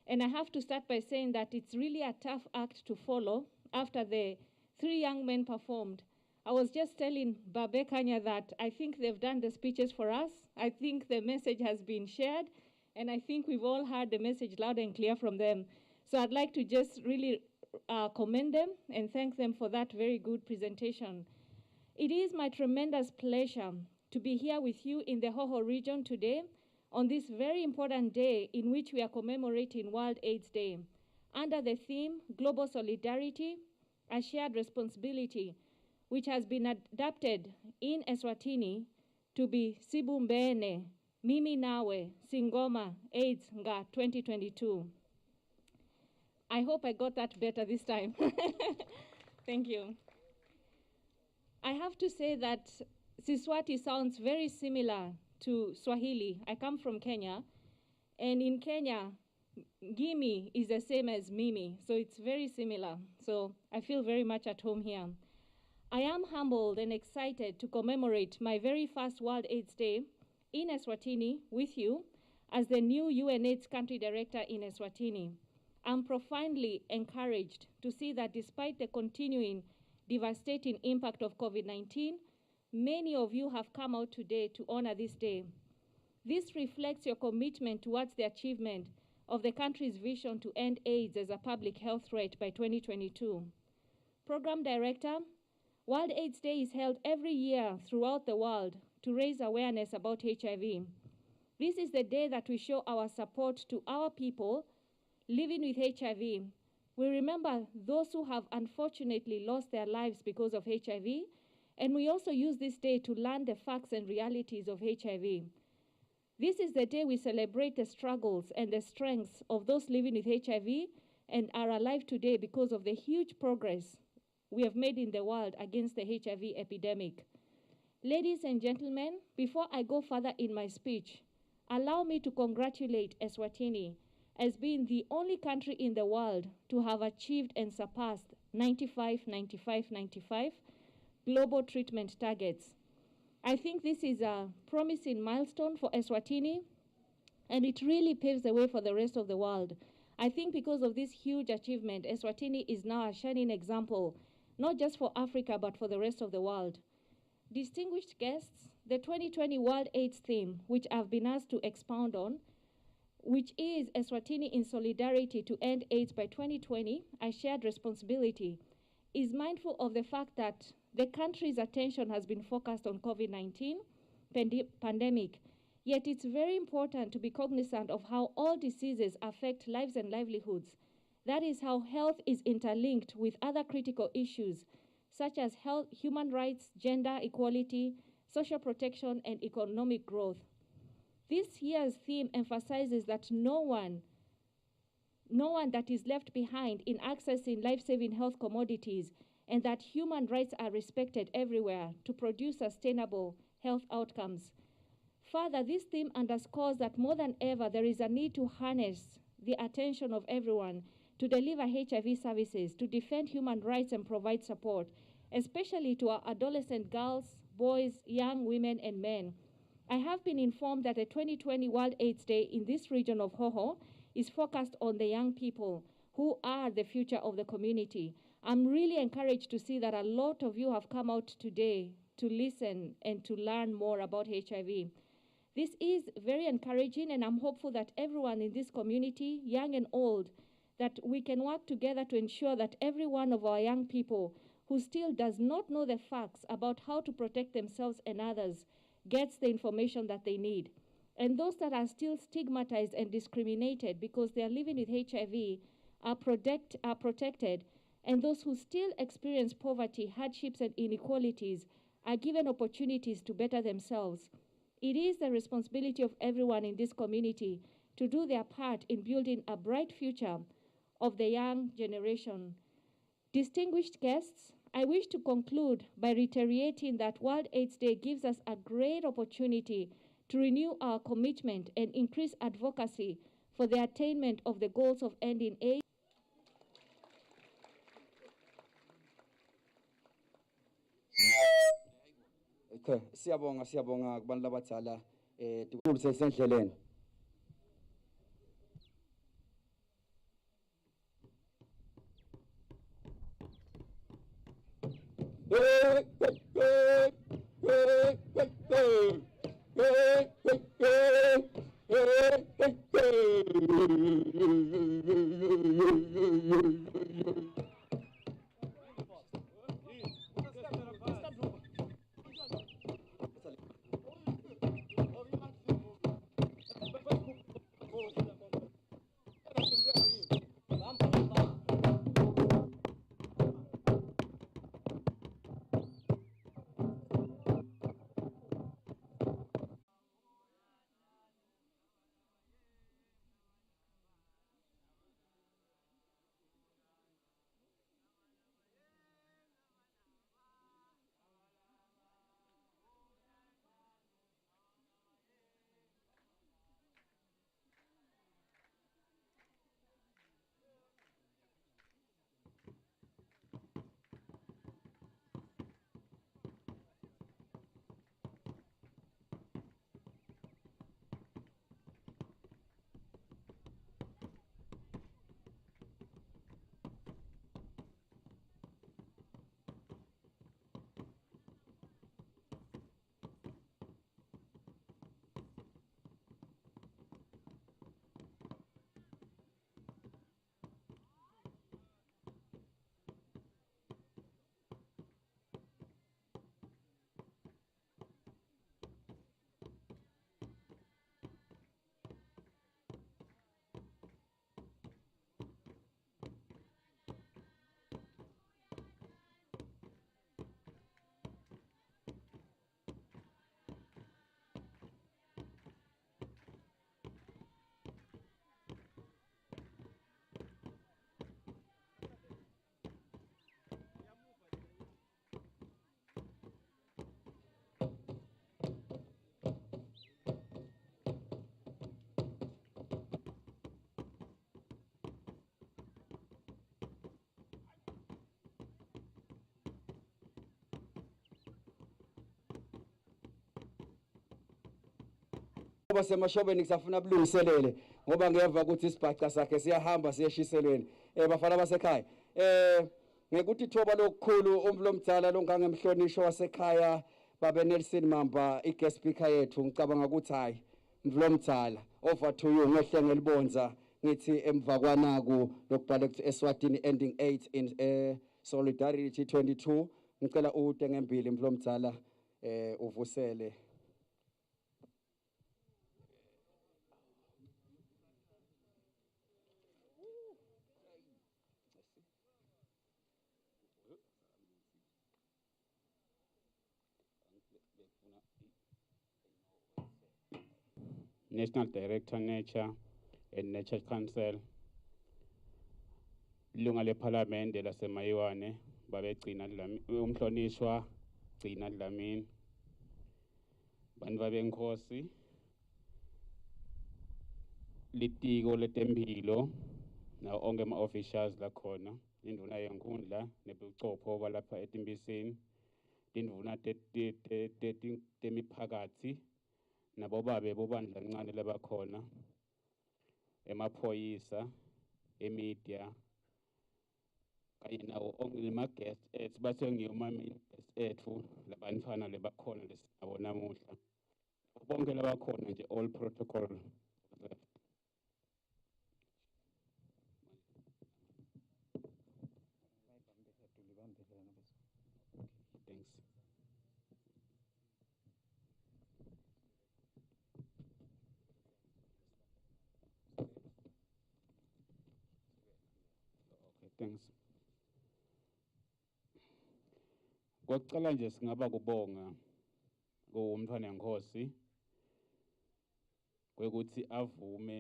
and I have to start by saying that it's really a tough act to follow after the 3 young men performed. I was just telling Babe Kanya that I think they've done the speeches for us. I think the message has been shared, and I think we've all heard the message loud and clear from them. So I'd like to just really commend them and thank them for that very good presentation. It is my tremendous pleasure to be here with you in the Hoho region today on this very important day in which we are commemorating World AIDS Day under the theme Global Solidarity, a Shared Responsibility, which has been adapted in Eswatini to be Sibumbene, Mimi Nawe, Singoma, AIDS Nga 2022. I hope I got that better this time. Thank you. I have to say that Siswati sounds very similar to Swahili. I come from Kenya, and in Kenya, Gimi is the same as Mimi, so it's very similar. So I feel very much at home here. I am humbled and excited to commemorate my very first World AIDS Day in Eswatini with you as the new UNAIDS country director in Eswatini. I'm profoundly encouraged to see that despite the continuing devastating impact of COVID-19, many of you have come out today to honor this day. This reflects your commitment towards the achievement of the country's vision to end AIDS as a public health threat by 2022. Program Director, World AIDS Day is held every year throughout the world to raise awareness about HIV. This is the day that we show our support to our people living with HIV. We remember those who have unfortunately lost their lives because of HIV, And we also use this day to learn the facts and realities of HIV. This is the day we celebrate the struggles and the strengths of those living with HIV and are alive today because of the huge progress we have made in the world against the HIV epidemic. Ladies and gentlemen, before I go further in my speech, allow me to congratulate Eswatini as being the only country in the world to have achieved and surpassed 95 global treatment targets. I think this is a promising milestone for Eswatini, and it really paves the way for the rest of the world. I think because of this huge achievement, Eswatini is now a shining example, not just for Africa, but for the rest of the world. Distinguished guests, the 2020 World AIDS theme, which I've been asked to expound on, which is Eswatini in solidarity to end AIDS by 2020, a shared responsibility, is mindful of the fact that the country's attention has been focused on COVID-19 pandemic, yet it's very important to be cognizant of how all diseases affect lives and livelihoods. That is how health is interlinked with other critical issues, such as health, human rights, gender equality, social protection, and economic growth. This year's theme emphasizes that no one that is left behind in accessing life-saving health commodities, and that human rights are respected everywhere to produce sustainable health outcomes. Further, this theme underscores that more than ever, there is a need to harness the attention of everyone to deliver HIV services, to defend human rights and provide support, especially to our adolescent girls, boys, young women, and men. I have been informed that the 2020 World AIDS Day in this region of Hoho is focused on the young people who are the future of the community. I'm really encouraged to see that a lot of you have come out today to listen and to learn more about HIV. This is very encouraging, and I'm hopeful that everyone in this community, young and old, that we can work together to ensure that every one of our young people who still does not know the facts about how to protect themselves and others gets the information that they need. And those that are still stigmatized and discriminated because they are living with HIV are protected, and those who still experience poverty, hardships, and inequalities are given opportunities to better themselves. It is the responsibility of everyone in this community to do their part in building a bright future of the young generation. Distinguished guests, I wish to conclude by reiterating that World AIDS Day gives us a great opportunity to renew our commitment and increase advocacy for the attainment of the goals of ending AIDS. Okay, siyabonga kubantu labadala tukhulu sesendleleni. ngoba semashobeni kusafuna bulungiselele ngoba ngeva ukuthi isibhaca sakhe siyahamba siyeshiselweni bafana basekhaya ngekuthi ithoba lokukhulu umfulomdala longangemhlonishwa wasekhaya babe Nelson Mamba i-guest speaker yethu ngicabanga ukuthi hayi mfulomdala over to you ngehle ngelibonza ngithi emva kwanaku lokubhala ukuthi Eswatini ending 8 in solidarity 22 ngicela ude ngembili mfulomdala uvusele National Director Nature and Nature Council ilunga leParliament laseMayiwane babegcina umhlonishwa gcina Dlamini bantu babenkosi litiko letempilo na onke ama-officials lakhona induna yenkundla nebuchopho balapha eTimbisini induna temiphakathi nabo babe bobandla lincane labakhona emaphoyisa emedia kanye nawo onke ama-guest ethu bathe ngiyoma-guest ethu labantwana lebakhona lesinabo namuhla bonke labakhona nje all protocol thanks. Okay, thanks. Kokucala nje singaba kubonga umntwana enkosi kwekuthi avume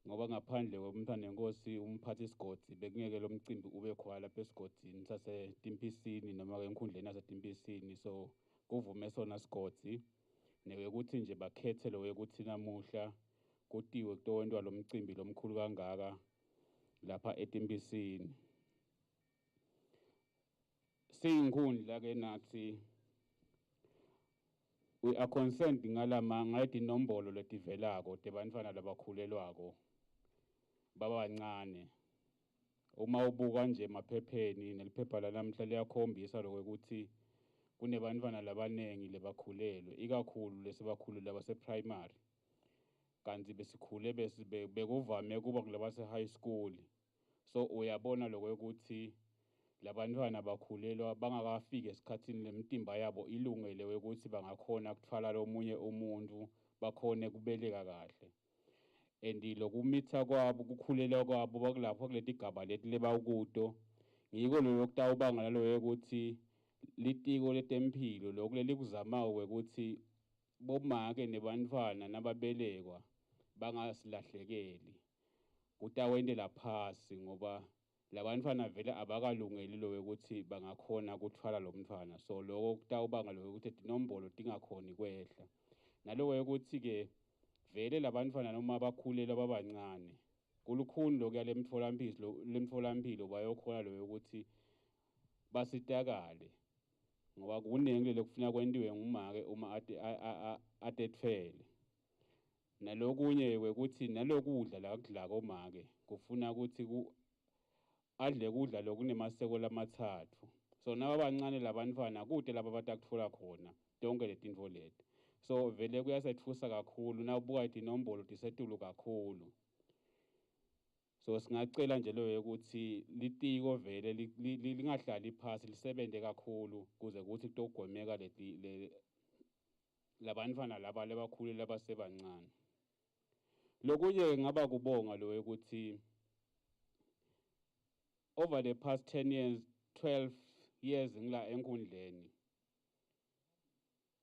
ngoba ngaphandle komntwana enkosi umphathi isigodi bekungeke lo mcimbi ube khona lapha esigodini saseTimpisini noma enkhundleni yaseTimpisini so kuvume sona sigodi newekuthi nje bakhethe lo wekuthi namuhla kutiwe kutowentwa lo mcimbi lomkhulu kangaka lapha eTimpisini siyinkhundla ke nathi we are concerned ngayiti nombolo letivelako tebantfwana labakhulelwako babancane uma ubuka nje emaphepheni neliphepha lanamhla liyakhombisa lokuthi kunebantfwana labanengi lebakhulelwe ikakhulu lesebakhulelwe base-primary kanti besikhule bekuvame kuba kulabase high school so uyabona lokuthi labantwana bakhulelwa bangakafiki esikhathini lemtimba yabo ilungele ukuthi bangakhona ukuthwala lomunye umuntu bakhone kubeleka kahle and lokumitha kwabo ukukhulela kwabo bakulapho kuleti gaba leti lebawukuto ngiko lokutawubanga nalo ukuthi litiko letempilo lokuleli kuzamayo ukuthi bomake nebantwana nababelekwa bangasilahlekeli kutawendela phasi ngoba labantwana vele abakalungeli lo ukuthi bangakhona ukuthwala lo mntwana so lokho kutawubanga lo ukuthi inombolo tingakhoni kwehla naloko ukuthi ke vele labantwana noma bakhulelwa babancane kulukhuni lokuya lemtholampilo bayokhona lo ukuthi basitakale ngoba kuningi lokufuna kwentiwe ngumake uma atetfele nalokunye ukuthi nalokudla la kudla komake kufuna ukuthi adle kudla lokunemaseko lamathathu so naba bancane labantwana kude laba batakutfola khona tonke letintfo leti so vele kuyasetfusa kakhulu nawubuka inombolo tisetulu kakhulu so singacela nje lo ukuthi litiko vele lingahlali phasi lisebenze kakhulu kuze kuthi kutogwemeka labantwana laba lebakhulu labasebancane lokunye ngaba kubonga lo ukuthi over the past 10 years 12 years ngila enkundleni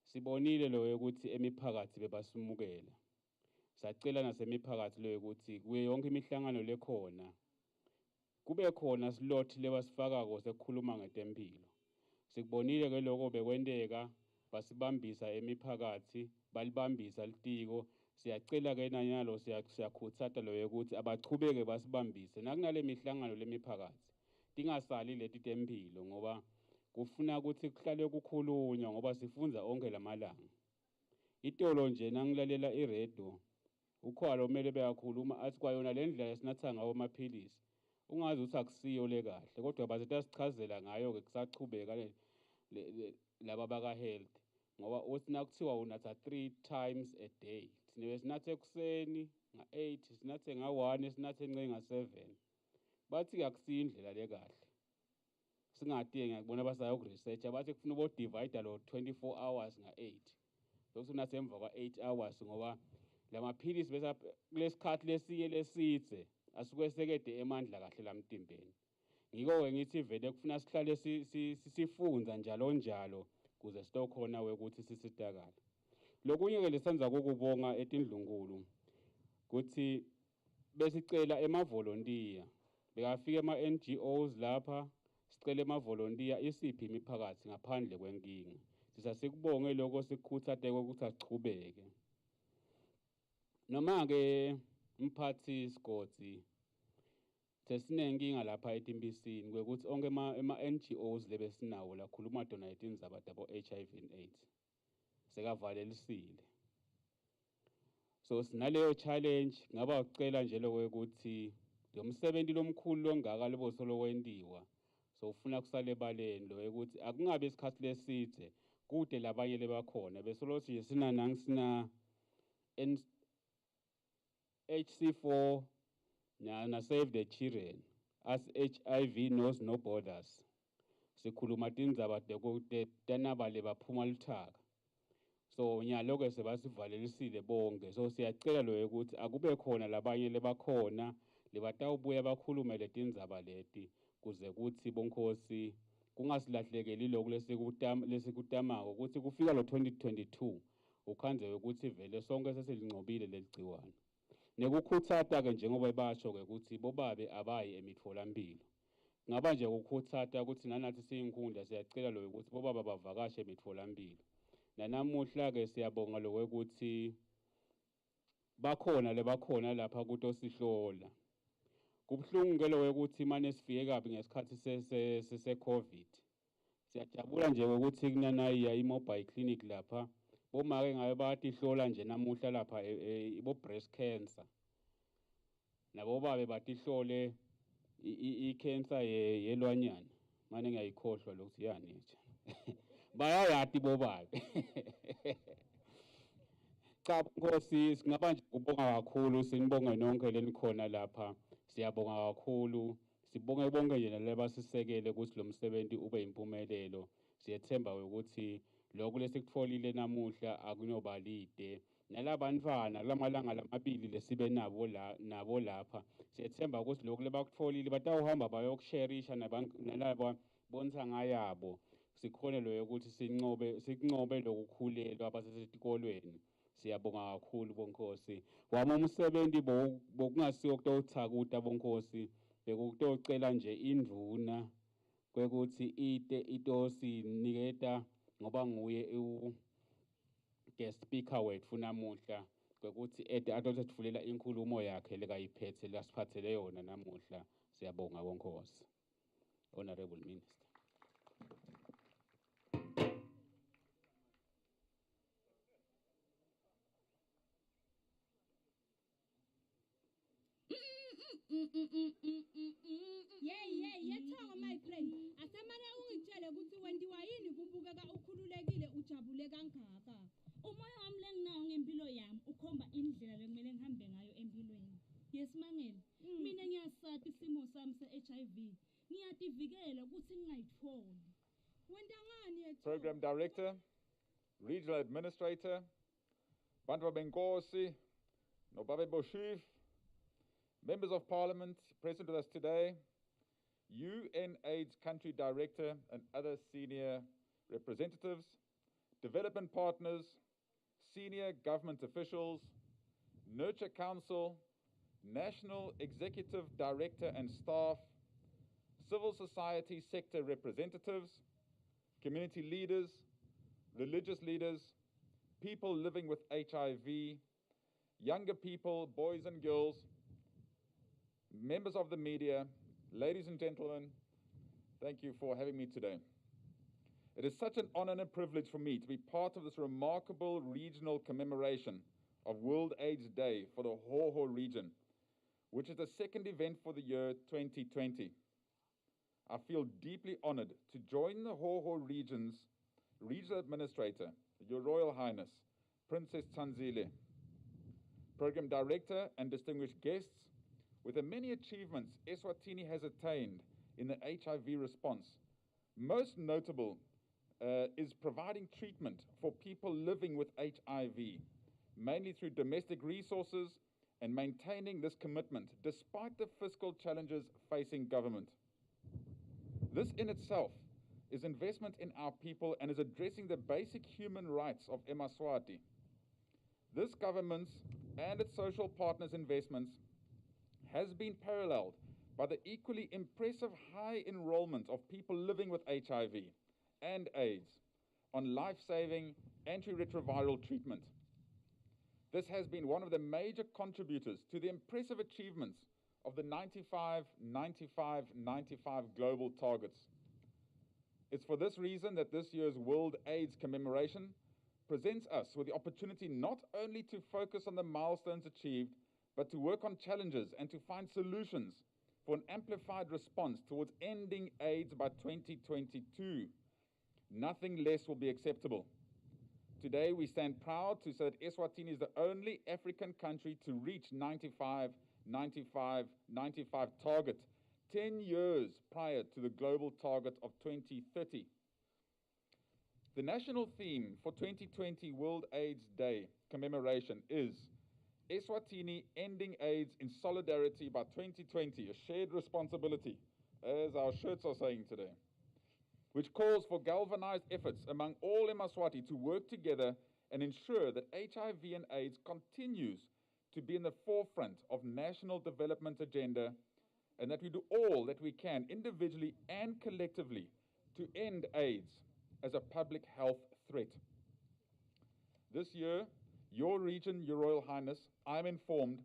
sibonile lo ukuthi emiphakathi bebasimukela sacela nasemiphakathi lo ukuthi kuye yonke imihlangano lekhona kube khona slot lebasifakako sekukhuluma ngetempilo sikubonile ke lokho bekwenteka basibambisa emiphakathi balibambisa litiko siyacela ke nanyalo siyakhutsata lo ukuthi abachubeke basibambise nakunale mihlangano lemiphakathi tingasali leti tempilo ngoba kufuna ukuthi kuhlale kukhulunywa ngoba sifunza onke lamalanga itolo nje nangilalela iredio ukhwalo kumele beyakhuluma athi kwayona le ndlela esinatha ngawo amaphilisi ungazi ukuthi akusiyo le kahle kodwa bazethu asichazela ngayo-ke kusachubeka laba baka-health ngoba uthi nakuthiwa unatha 3 times a day thina sinathe ekuseni nga-8 sinathe nga-1 sinathe ence nga-7 bathi-ke akusiyo indlela le kahle singadiye ngiyakubona basayokuresearcha bathi kufuna ubodivayida lo 24 hours nga-8 lokuthi unathe emva kwa-8 hours ngoba la maphilisi bese kulesikhathi lesinye lesithe asuke sekede emandla kahle lamtimbeni ngiko-ke ngithi vele kufuna sihlale sifunda njalo njalo kuze sitokhona ukuthi sisitakala lokunye-ke lesenza kokubonga etindlunkulu kuthi besicela emavolontiya bekafika ama-NGOs lapha sicela emavolontiya isiphi imiphakathi ngaphandle kwenkinga sisasikubonge lokho sikukhuthate ukuthi asichubeke noma-ke mphathi Sigodi sesinenkinga lapha eTimbisini kwekuthi onke ama-NGOs lebesinawo lakhuluma donate indzaba dabo HIV and AIDS sekavalelisile so sinaleyo challenge ngaba ucela nje lokho ukuthi lo msebenzi lomkhulu longaka lebosolo wendiwa so ufuna kusale baleni lo ukuthi akungabe isikhathi lesithe kude labanye lebakhona besolothi nje sina HC4 na Save the Children as HIV knows no borders sikhuluma tindzaba tenabale baphuma lithaka so nyalo-ke sebasivalelisile bonke so siyacela lo ukuthi akube khona labanye lebakhona lebatawubuya bakhulume letindzaba leti kuze kuthi bonkhosi kungasilahlekeli lokhu lesikutamako ukuthi kufika lo 2022 ukhanze ukuthi vele sonke sesilingcobile leligciwane nekukhuthata-ke njengoba basho-ke ukuthi bobabe abayi emitfolampilo ngaba nje ukukhuthata ukuthi nanathi siyinkhundla siyacela lo ukuthi bobaba bavakashe emitfolampilo nanamuhla-ke siyabonga lo ukuthi bakhona lebakhona lapha kutosihlola kubuhlungu-ke lo ukuthi manje sifike kabi ngesikhathi se-COVID siyajabula nje ukuthi kunanayiya i-mobile clinic lapha bomake ngabe batihlola nje namuhla lapha bo-breast cancer nabobabe batihlole i-cancer yelwanyana manje ngiyayikhohlwa lokuthi yani nje bayayati bobabe cha Nkosi singaba nje kubonga kakhulu sinibonge nonke lenikhona lapha siyabonga kakhulu sibonge bonke nje nalabasisekele ukuthi lo msebenzi ube impumelelo siyethemba ukuthi lokho lesikutfolile namuhla akunoba lide nalabantwana lamalanga lamabili lesibe nabo lapha siyethemba ukuthi lokho lebakutfolile batawuhamba bayokusherisha nalaba bonsa ngayabo sikhone lo ukuthi sinqobe lokukhulelwa abasesetikolweni siyabonga kakhulu bonkhosi wami umsebenzi bokungasiwo kutowuthakuta bonkhosi bekutocela nje induna kwekuthi itosiniketa ngoba nguye guest speaker wethu namuhla kwekuthi atothetfulela inkulumo yakhe lekayiphethe lasiphathele yona namuhla siyabonga bonkhosi Honorable Minister. Yethonga my friend asemane ungitshele ukuthi wendiwa yini kubukeka ukhululekile ujabule kangaka umoya wami lenginawo ngempilo yami ukhomba indlela lekumele ngihambe ngayo empilweni yesimangele mina ngiyasati isimo sami se-HIV ngiyativikela ukuthi ngingayitholi wenta ngani yethu Program Director, Regional Administrator, Bantu Benkosi, Nobabe Boshif, Members of Parliament present with us today, UNAIDS Country Director and other senior representatives, development partners, senior government officials, Nurture Council, National Executive Director and staff, civil society sector representatives, community leaders, religious leaders, people living with HIV, younger people, boys and girls, members of the media, ladies and gentlemen, thank you for having me today. It is such an honor and a privilege for me to be part of this remarkable regional commemoration of World AIDS Day for the Hoho region, which is the second event for the year 2020. I feel deeply honored to join the Hoho region's regional administrator, Your Royal Highness, Princess Tsanzile, program director and distinguished guests, with the many achievements Eswatini has attained in the HIV response. Most notable is providing treatment for people living with HIV, mainly through domestic resources and maintaining this commitment despite the fiscal challenges facing government. This in itself is investment in our people and is addressing the basic human rights of eMaswati. This government's and its social partners' investments has been paralleled by the equally impressive high enrollment of people living with HIV and AIDS on life-saving antiretroviral treatment. This has been one of the major contributors to the impressive achievements of the 95-95-95 global targets. It's for this reason that this year's World AIDS commemoration presents us with the opportunity not only to focus on the milestones achieved, but to work on challenges and to find solutions for an amplified response towards ending AIDS by 2022. Nothing less will be acceptable. Today, we stand proud to say that Eswatini is the only African country to reach 95-95-95 target 10 years prior to the global target of 2030. The national theme for 2020 World AIDS Day commemoration is Eswatini Ending AIDS in Solidarity by 2020, a shared responsibility, as our shirts are saying today, which calls for galvanized efforts among all eMaswati to work together and ensure that HIV and AIDS continues to be in the forefront of national development agenda, and that we do all that we can individually and collectively to end AIDS as a public health threat. This year, your region, Your Royal Highness, I'm informed,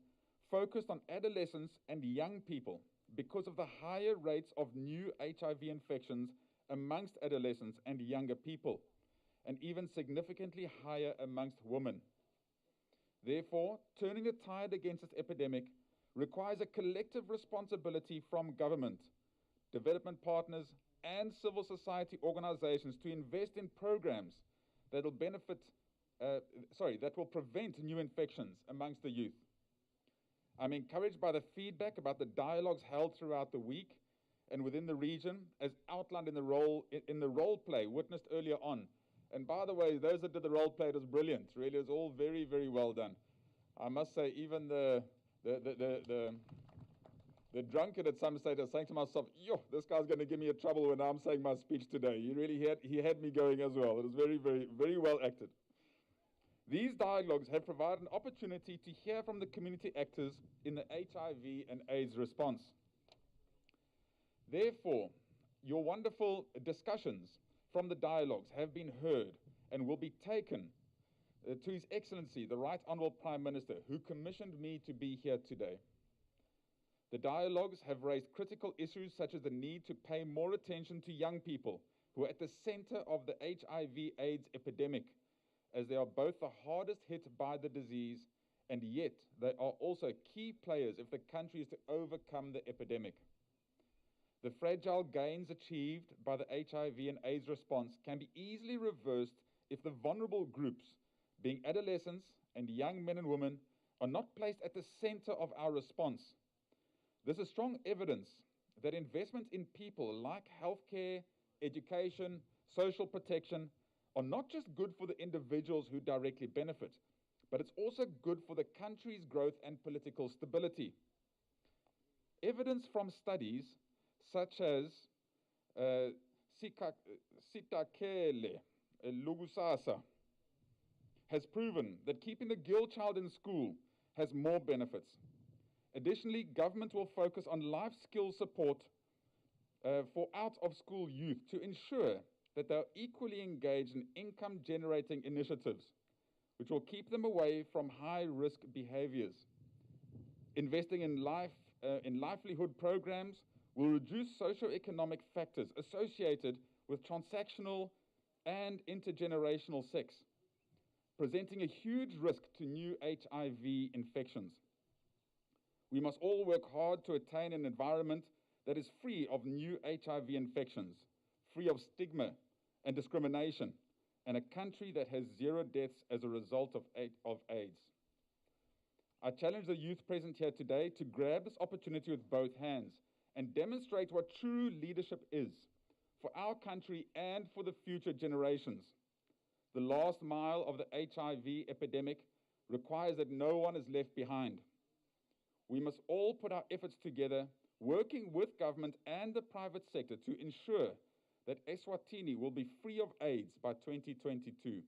focused on adolescents and young people because of the higher rates of new HIV infections amongst adolescents and younger people, and even significantly higher amongst women. Therefore, turning the tide against this epidemic requires a collective responsibility from government, development partners, and civil society organizations to invest in programs that will that will prevent new infections amongst the youth. I'm encouraged by the feedback about the dialogues held throughout the week and within the region, as outlined in the role play witnessed earlier on. And by the way, those that did the role play, it was brilliant. Really, it was all very, very well done. I must say, even the drunkard at some stage, I was saying to myself, yo, this guy's going to give me a trouble when I'm saying my speech today. He had me going as well. It was very, very, very well acted. These dialogues have provided an opportunity to hear from the community actors in the HIV and AIDS response. Therefore, your wonderful discussions from the dialogues have been heard and will be taken to His Excellency, the Right Honourable Prime Minister, who commissioned me to be here today. The dialogues have raised critical issues such as the need to pay more attention to young people who are at the centre of the HIV/AIDS epidemic, as they are both the hardest hit by the disease, and yet they are also key players if the country is to overcome the epidemic. The fragile gains achieved by the HIV and AIDS response can be easily reversed if the vulnerable groups, being adolescents and young men and women, are not placed at the center of our response. This is strong evidence that investment in people like healthcare, education, social protection are not just good for the individuals who directly benefit, but it's also good for the country's growth and political stability. Evidence from studies such as Sitakele Lugusasa has proven that keeping the girl child in school has more benefits. Additionally, government will focus on life skills support for out-of-school youth to ensure that they are equally engaged in income-generating initiatives, which will keep them away from high-risk behaviors. Investing in livelihood programs will reduce socio-economic factors associated with transactional and intergenerational sex, presenting a huge risk to new HIV infections. We must all work hard to attain an environment that is free of new HIV infections, free of stigma and discrimination, and a country that has 0 deaths as a result of AIDS. I challenge the youth present here today to grab this opportunity with both hands and demonstrate what true leadership is for our country and for the future generations. The last mile of the HIV epidemic requires that no one is left behind. We must all put our efforts together, working with government and the private sector to ensure that Eswatini will be free of AIDS by 2022.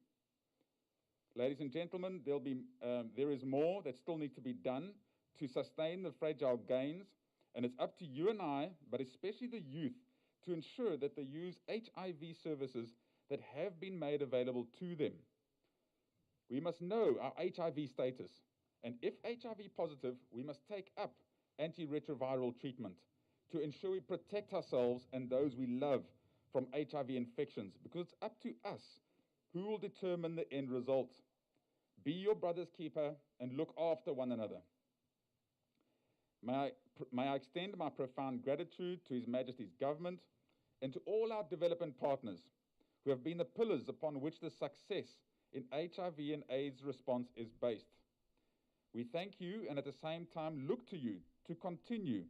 Ladies and gentlemen, there is more that still needs to be done to sustain the fragile gains, and it's up to you and I, but especially the youth, to ensure that they use HIV services that have been made available to them. We must know our HIV status, and if HIV positive, we must take up antiretroviral treatment to ensure we protect ourselves and those we love from HIV infections, because it's up to us who will determine the end result. Be your brother's keeper and look after one another. May I extend my profound gratitude to His Majesty's government and to all our development partners who have been the pillars upon which the success in HIV and AIDS response is based. We thank you and at the same time look to you to continue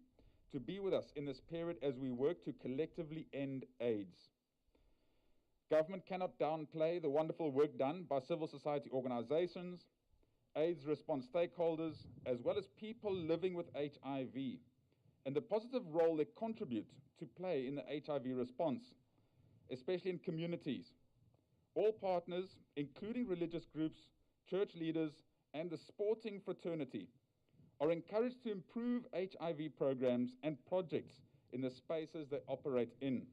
to be with us in this period as we work to collectively end AIDS. Government cannot downplay the wonderful work done by civil society organizations, AIDS response stakeholders, as well as people living with HIV, and the positive role they contribute to play in the HIV response, especially in communities. All partners, including religious groups, church leaders, and the sporting fraternity, are encouraged to improve HIV programs and projects in the spaces they operate in.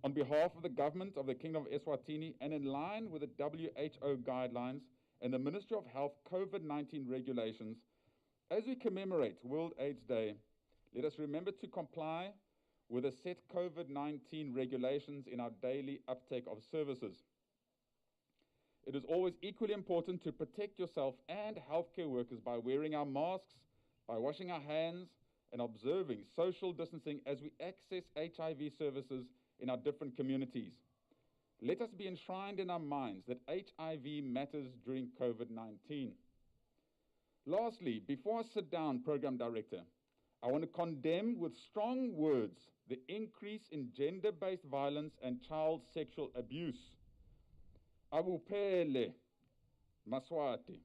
On behalf of the government of the Kingdom of Eswatini and in line with the WHO guidelines and the Ministry of Health COVID-19 regulations, as we commemorate World AIDS Day, let us remember to comply with the set COVID-19 regulations in our daily uptake of services. It is always equally important to protect yourself and healthcare workers by wearing our masks, by washing our hands, and observing social distancing as we access HIV services in our different communities. Let us be enshrined in our minds that HIV matters during COVID-19. Lastly, before I sit down, Program Director, I want to condemn with strong words the increase in gender-based violence and child sexual abuse. Abupele, Maswati.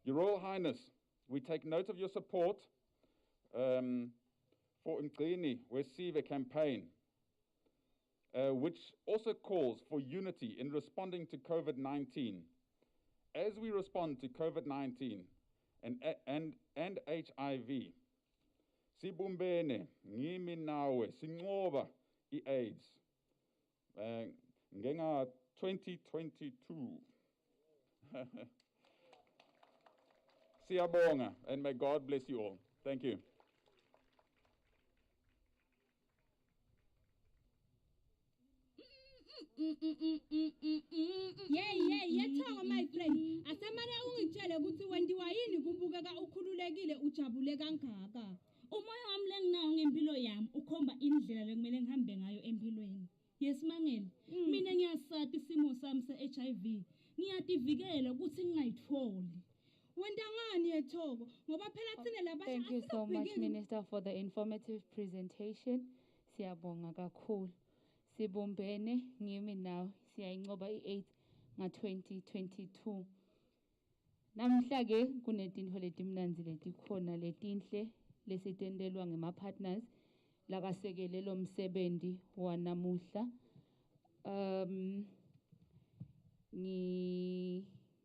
Your Royal Highness, we take note of your support for Mqini Wesive campaign, which also calls for unity in responding to COVID-19. As we respond to COVID-19 and HIV, sibumbene ngimi nawe sinqoba i-AIDS ngenga 2022. Siyabonga, and may God bless you all. Thank you. Yethonga my friend. Asemane ungitshele ukuthi wendiwa yini kubukeka ukhululekile ujabule kangaka. Umoya wami lenginawo ngempilo yami ukhomba indlela lekumele ngihambe ngayo empilweni. Yesimangele, mina ngiyasati isimo sami se-HIV. Ngiyativikela ukuthi ngingayitholi. Wenda ngani yethoko ngoba phela thina labasha Thank you so much, Minister, for the informative presentation. Siyabonga kakhulu. Sibumbene ngimi nawe siyayinqoba i-AIDS nga-2022. Namhla ke kunetinto letimnanzi letikhona letinhle lesitendelwa ngema-partners lakasekele lo msebenzi wanamuhla.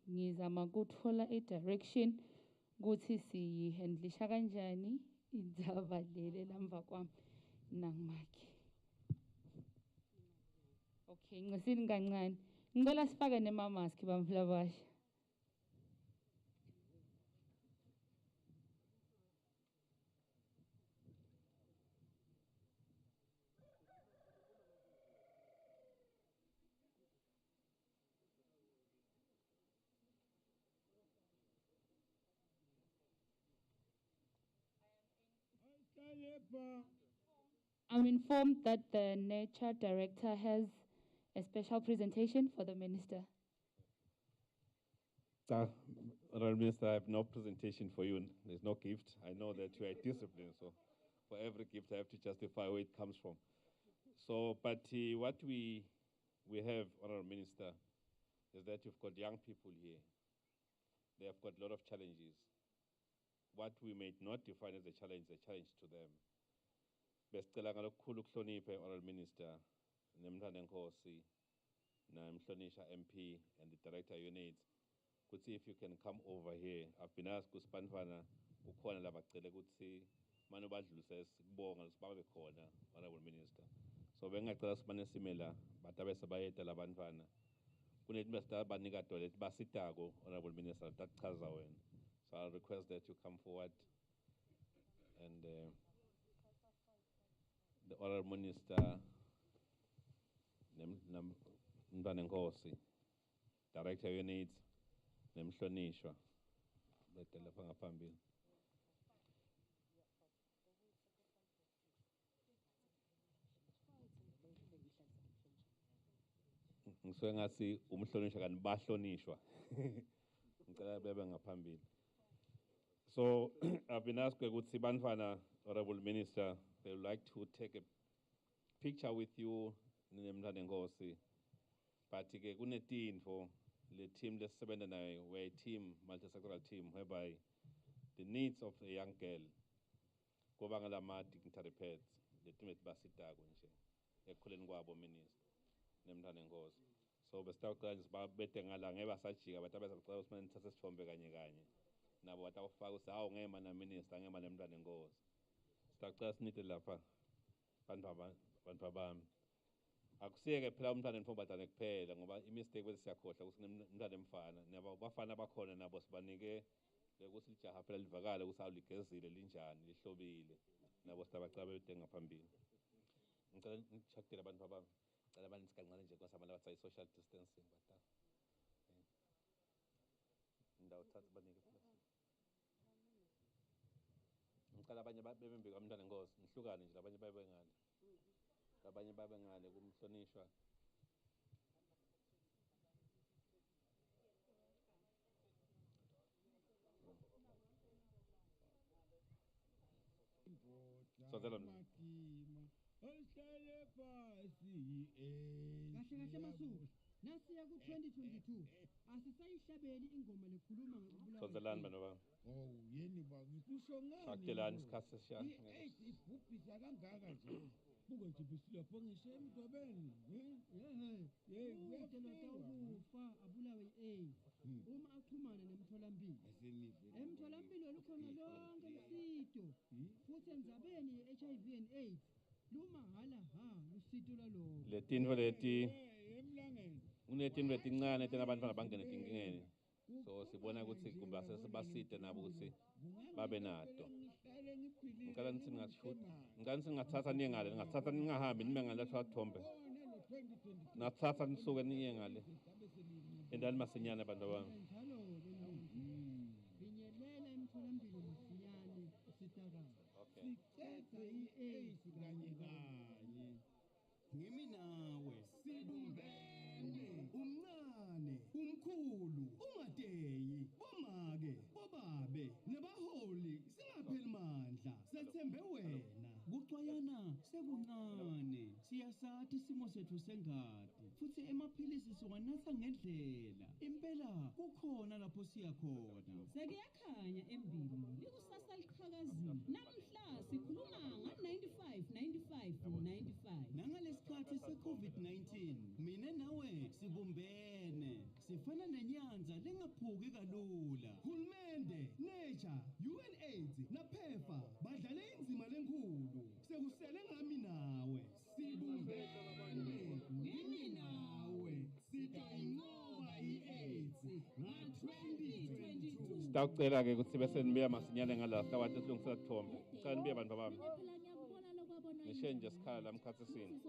Ngizama ukuthola i-direction ukuthi siyihandlisha kanjani indzaba lele lamva kwami nangimakhe. Okay, ngisini kancane. Ngicela sifake nema-mask bamfla abasha. I'm informed that the nature director has a special presentation for the minister. Honourable Minister, I have no presentation for you. There's no gift. I know that you are disciplined, so for every gift I have to justify where it comes from. So, but what we have, Honourable Minister, is that you've got young people here. They have got a lot of challenges. What we may not define as a challenge to them. Besicela ngalokukhulu ukuhloniphe, Honourable Minister, nemntwana enkosi, namhlonisha MP and the Director Unit. Could see if you can come over here. I've been asked kuspanfana ukhona la bacela ukuthi manje badlulise sibonga sibabe khona, Honourable Minister. So bengacela sibane simela batabe sabayeta labantwana. Kunethi besta banika toilet basitako, Honourable Minister, tachaza wena. So I'll request that you come forward and the Honourable Minister Mntwana Nkosi, Director Unit, nemhlonishwa betela lapha ngaphambili. Ngisuke ngathi umhlonishwa kanti bahlonishwa. Ngicela bebe ngaphambili. So I've been asked ukuthi bantwana, Honourable Minister, they would like to take a picture with you nemntwana Nkosi. But ke kunetinfo the team lesisebenza nayo, we're a team, multi-sectoral team, whereby the needs of a young girl kuba ngalama dignitary pets, the team etibasitako nje ekukhuleni kwabo minister nemntwana Nkosi. So besitawucela nje babete ngala ngeke basajika bathi abasacela usifuna nithathe isithombe kanye kanye. Nabo batawufaka ukuthi hawu ngema na minister ngema nemntwana Nkosi. Sitawucela sinite lapha bantu bami. Akusiyeke phela umntwana entombazane kuphela ngoba imistake bese siyakhohlwa ukuthi umntwana emfana nabo bafana bakhona nabo sibanike ukuthi lijaha phela livakala ukuthi awuligezile linjani lihlobile nabo sitabacaba bete ngaphambili. Ngicela ngichakele abantu bami ngicela abaninzi kancane nje kwasama labathi social distancing bata ndawo thatha banike plus ngicela abanye bebe mbeka umntwana Nkosi nihlukane nje labanye babe ngale abanye babe ngale kumhlonishwa. So Osihlale phansi kahle Masuku nasiya ku 2022 asisayihlabeli ingoma lekhuluma ngokubulawa. Oh yeni ba ngikusho ngani Sakelani isikhathi sesishaya. Ibhubhisa kangaka nje buke nje bisilapho ngisho emdobeni kuyadela tawukufa abulawe yi-AIDS uma axhumana nemtholampilo emtholampilo lukhona lonke lusito futhi emzabeni ye-HIV and AIDS lumahala lusito lalo letinto leti unetinto letincane tena abantwana bangene tinkingeni. So sibona ukuthi kumba sesibasite nabo ukuthi babe nato. Ngicela nithi ngingathatha niye ngale, ngingathatha ningahambi nime ngale thombe. Nathatha nisuke niye ngale. Endani masinyane abantu bami. Binyelela emtholampilo masinyane sitaka. Sicede i-AIDS kanye kanye. Ngimi nawe sibumbene umncane umkhulu umateyi bomake bobabe nebaholi singapheli mandla sethembe wena kuxwayana sekuncane siyasathi isimo sethu sengadi futhi emaphilisi siwanatha ngendlela impela kukhona lapho siya khona sekuyakhanya embili likusasa liqhakazile namhla sikhuluma nga-95 nangalesikhathi se-COVID-19 mina nawe sibumbene sifana nenyanza lengaphuki kalula hulumende nature UNAIDS naphefa badlale inzima lenkulu sekusele ngami nawe sibumbene ngimi nawe sitayinqoba i-AIDS nga-2022 Sitawucela ke ukuthi bese nibuya masinyane ngala sitawathi silungisela kuthombe. Cha nibuye bantu bami. Ngisho nje sikhala la mkhathesini.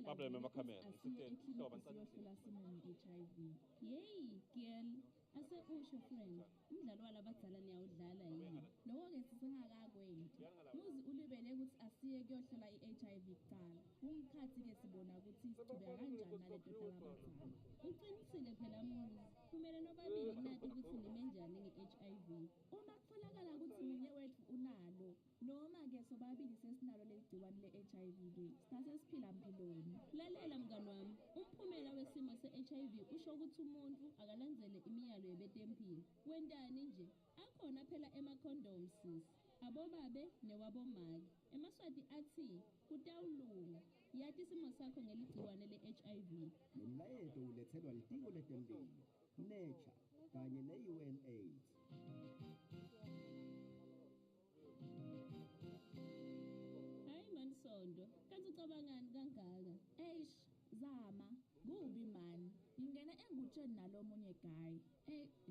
Problem emakhamera ngisithe hloba ngicela HIV. Yey girl ase usho friend umdlalo walabadala niyawudlala yini loko-ke sisengakakwenti muzi ulibele ukuthi asiye kuyohlola i-HIV kuqala kungikhathi-ke sibona ukuthi sichubeka kanjani nalento hlalabathana uqinisile phela muzi kumele nobabili nathi ukuthi nime njani nge-HIV uma kutholakala ukuthi munye wethu unalo noma-ke sobabili sesinalo leli gciwane le-HIV-ke sithathe siphila mpiloni lalela mngani wami umphumela wesimo se-HIV usho ukuthi umuntu akalandzele imiyalo yebetempilo wentani nje akhona phela ema-condoms sis abobabe newabomake emaswati athi kutawulunga yati isimo sakho ngeligciwane le-HIV lo mlayeto ulethelwa litiko letemphilo nature kanye ne-UNAIDS. hayi manisondo kanti ucabangani kangaka eish zama kubi mani ngingene engutsheni nalomunye guy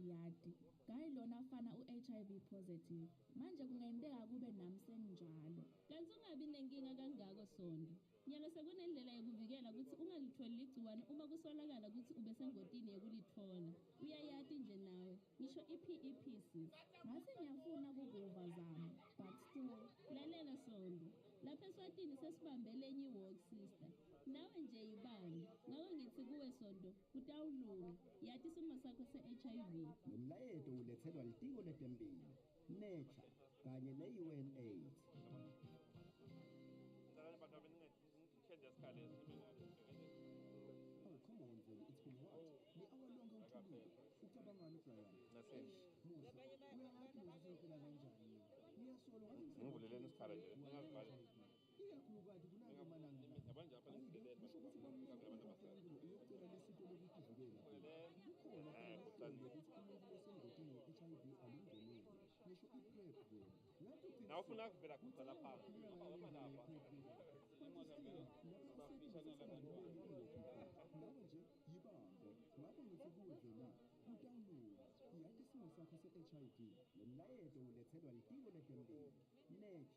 yadi guy lona afana u-HIV positive manje kungenzeka kube nami senginjalo kanti ungabi nenkinga kangako sondo nyalo sekunendlela yokuvikela ukuthi ungalitholi ligciwane uma kusolakala ukuthi ube sengotini yekulithola uyayati nje nawe ngisho i-PEP sis ngase ngiyafuna kukuva zama but still lalela sondo lapha eswatini sesibambele enye i-walk sister nawe nje yibambe ngako ngithi kuwe sondo kutawulunga yati isimo sakho se-HIV lo mlayeto ulethelwa litiko letemphilo nature kanye ne-UNAIDS. Oh, come on, Veli, it's been what? Ni hour longe uthulile. Ucabangani Brian? Musa, uyakwazi nokuzinkela kanjani? Ngiyasola ngivuleleni isikhala nje ngingazivali ikakhulukazi kulabo malanga la. yabanje apha nisideleni Kusho ukuthi kwamnyama uyocela lesiko lokuzivikela. Kukhona phela ukuthi umuntu osengotini ye-HIV alungenile. Ngisho i-PrEP wena. Ngathi ugcina nawufuna kuvela khutsa lapha apha lapha nawe nje yibambe ngakho ngithi kuwe Veli utawulunga yathi isimo sakho se-HIV lo mlayeto ulethelwa litiko letemphilo nature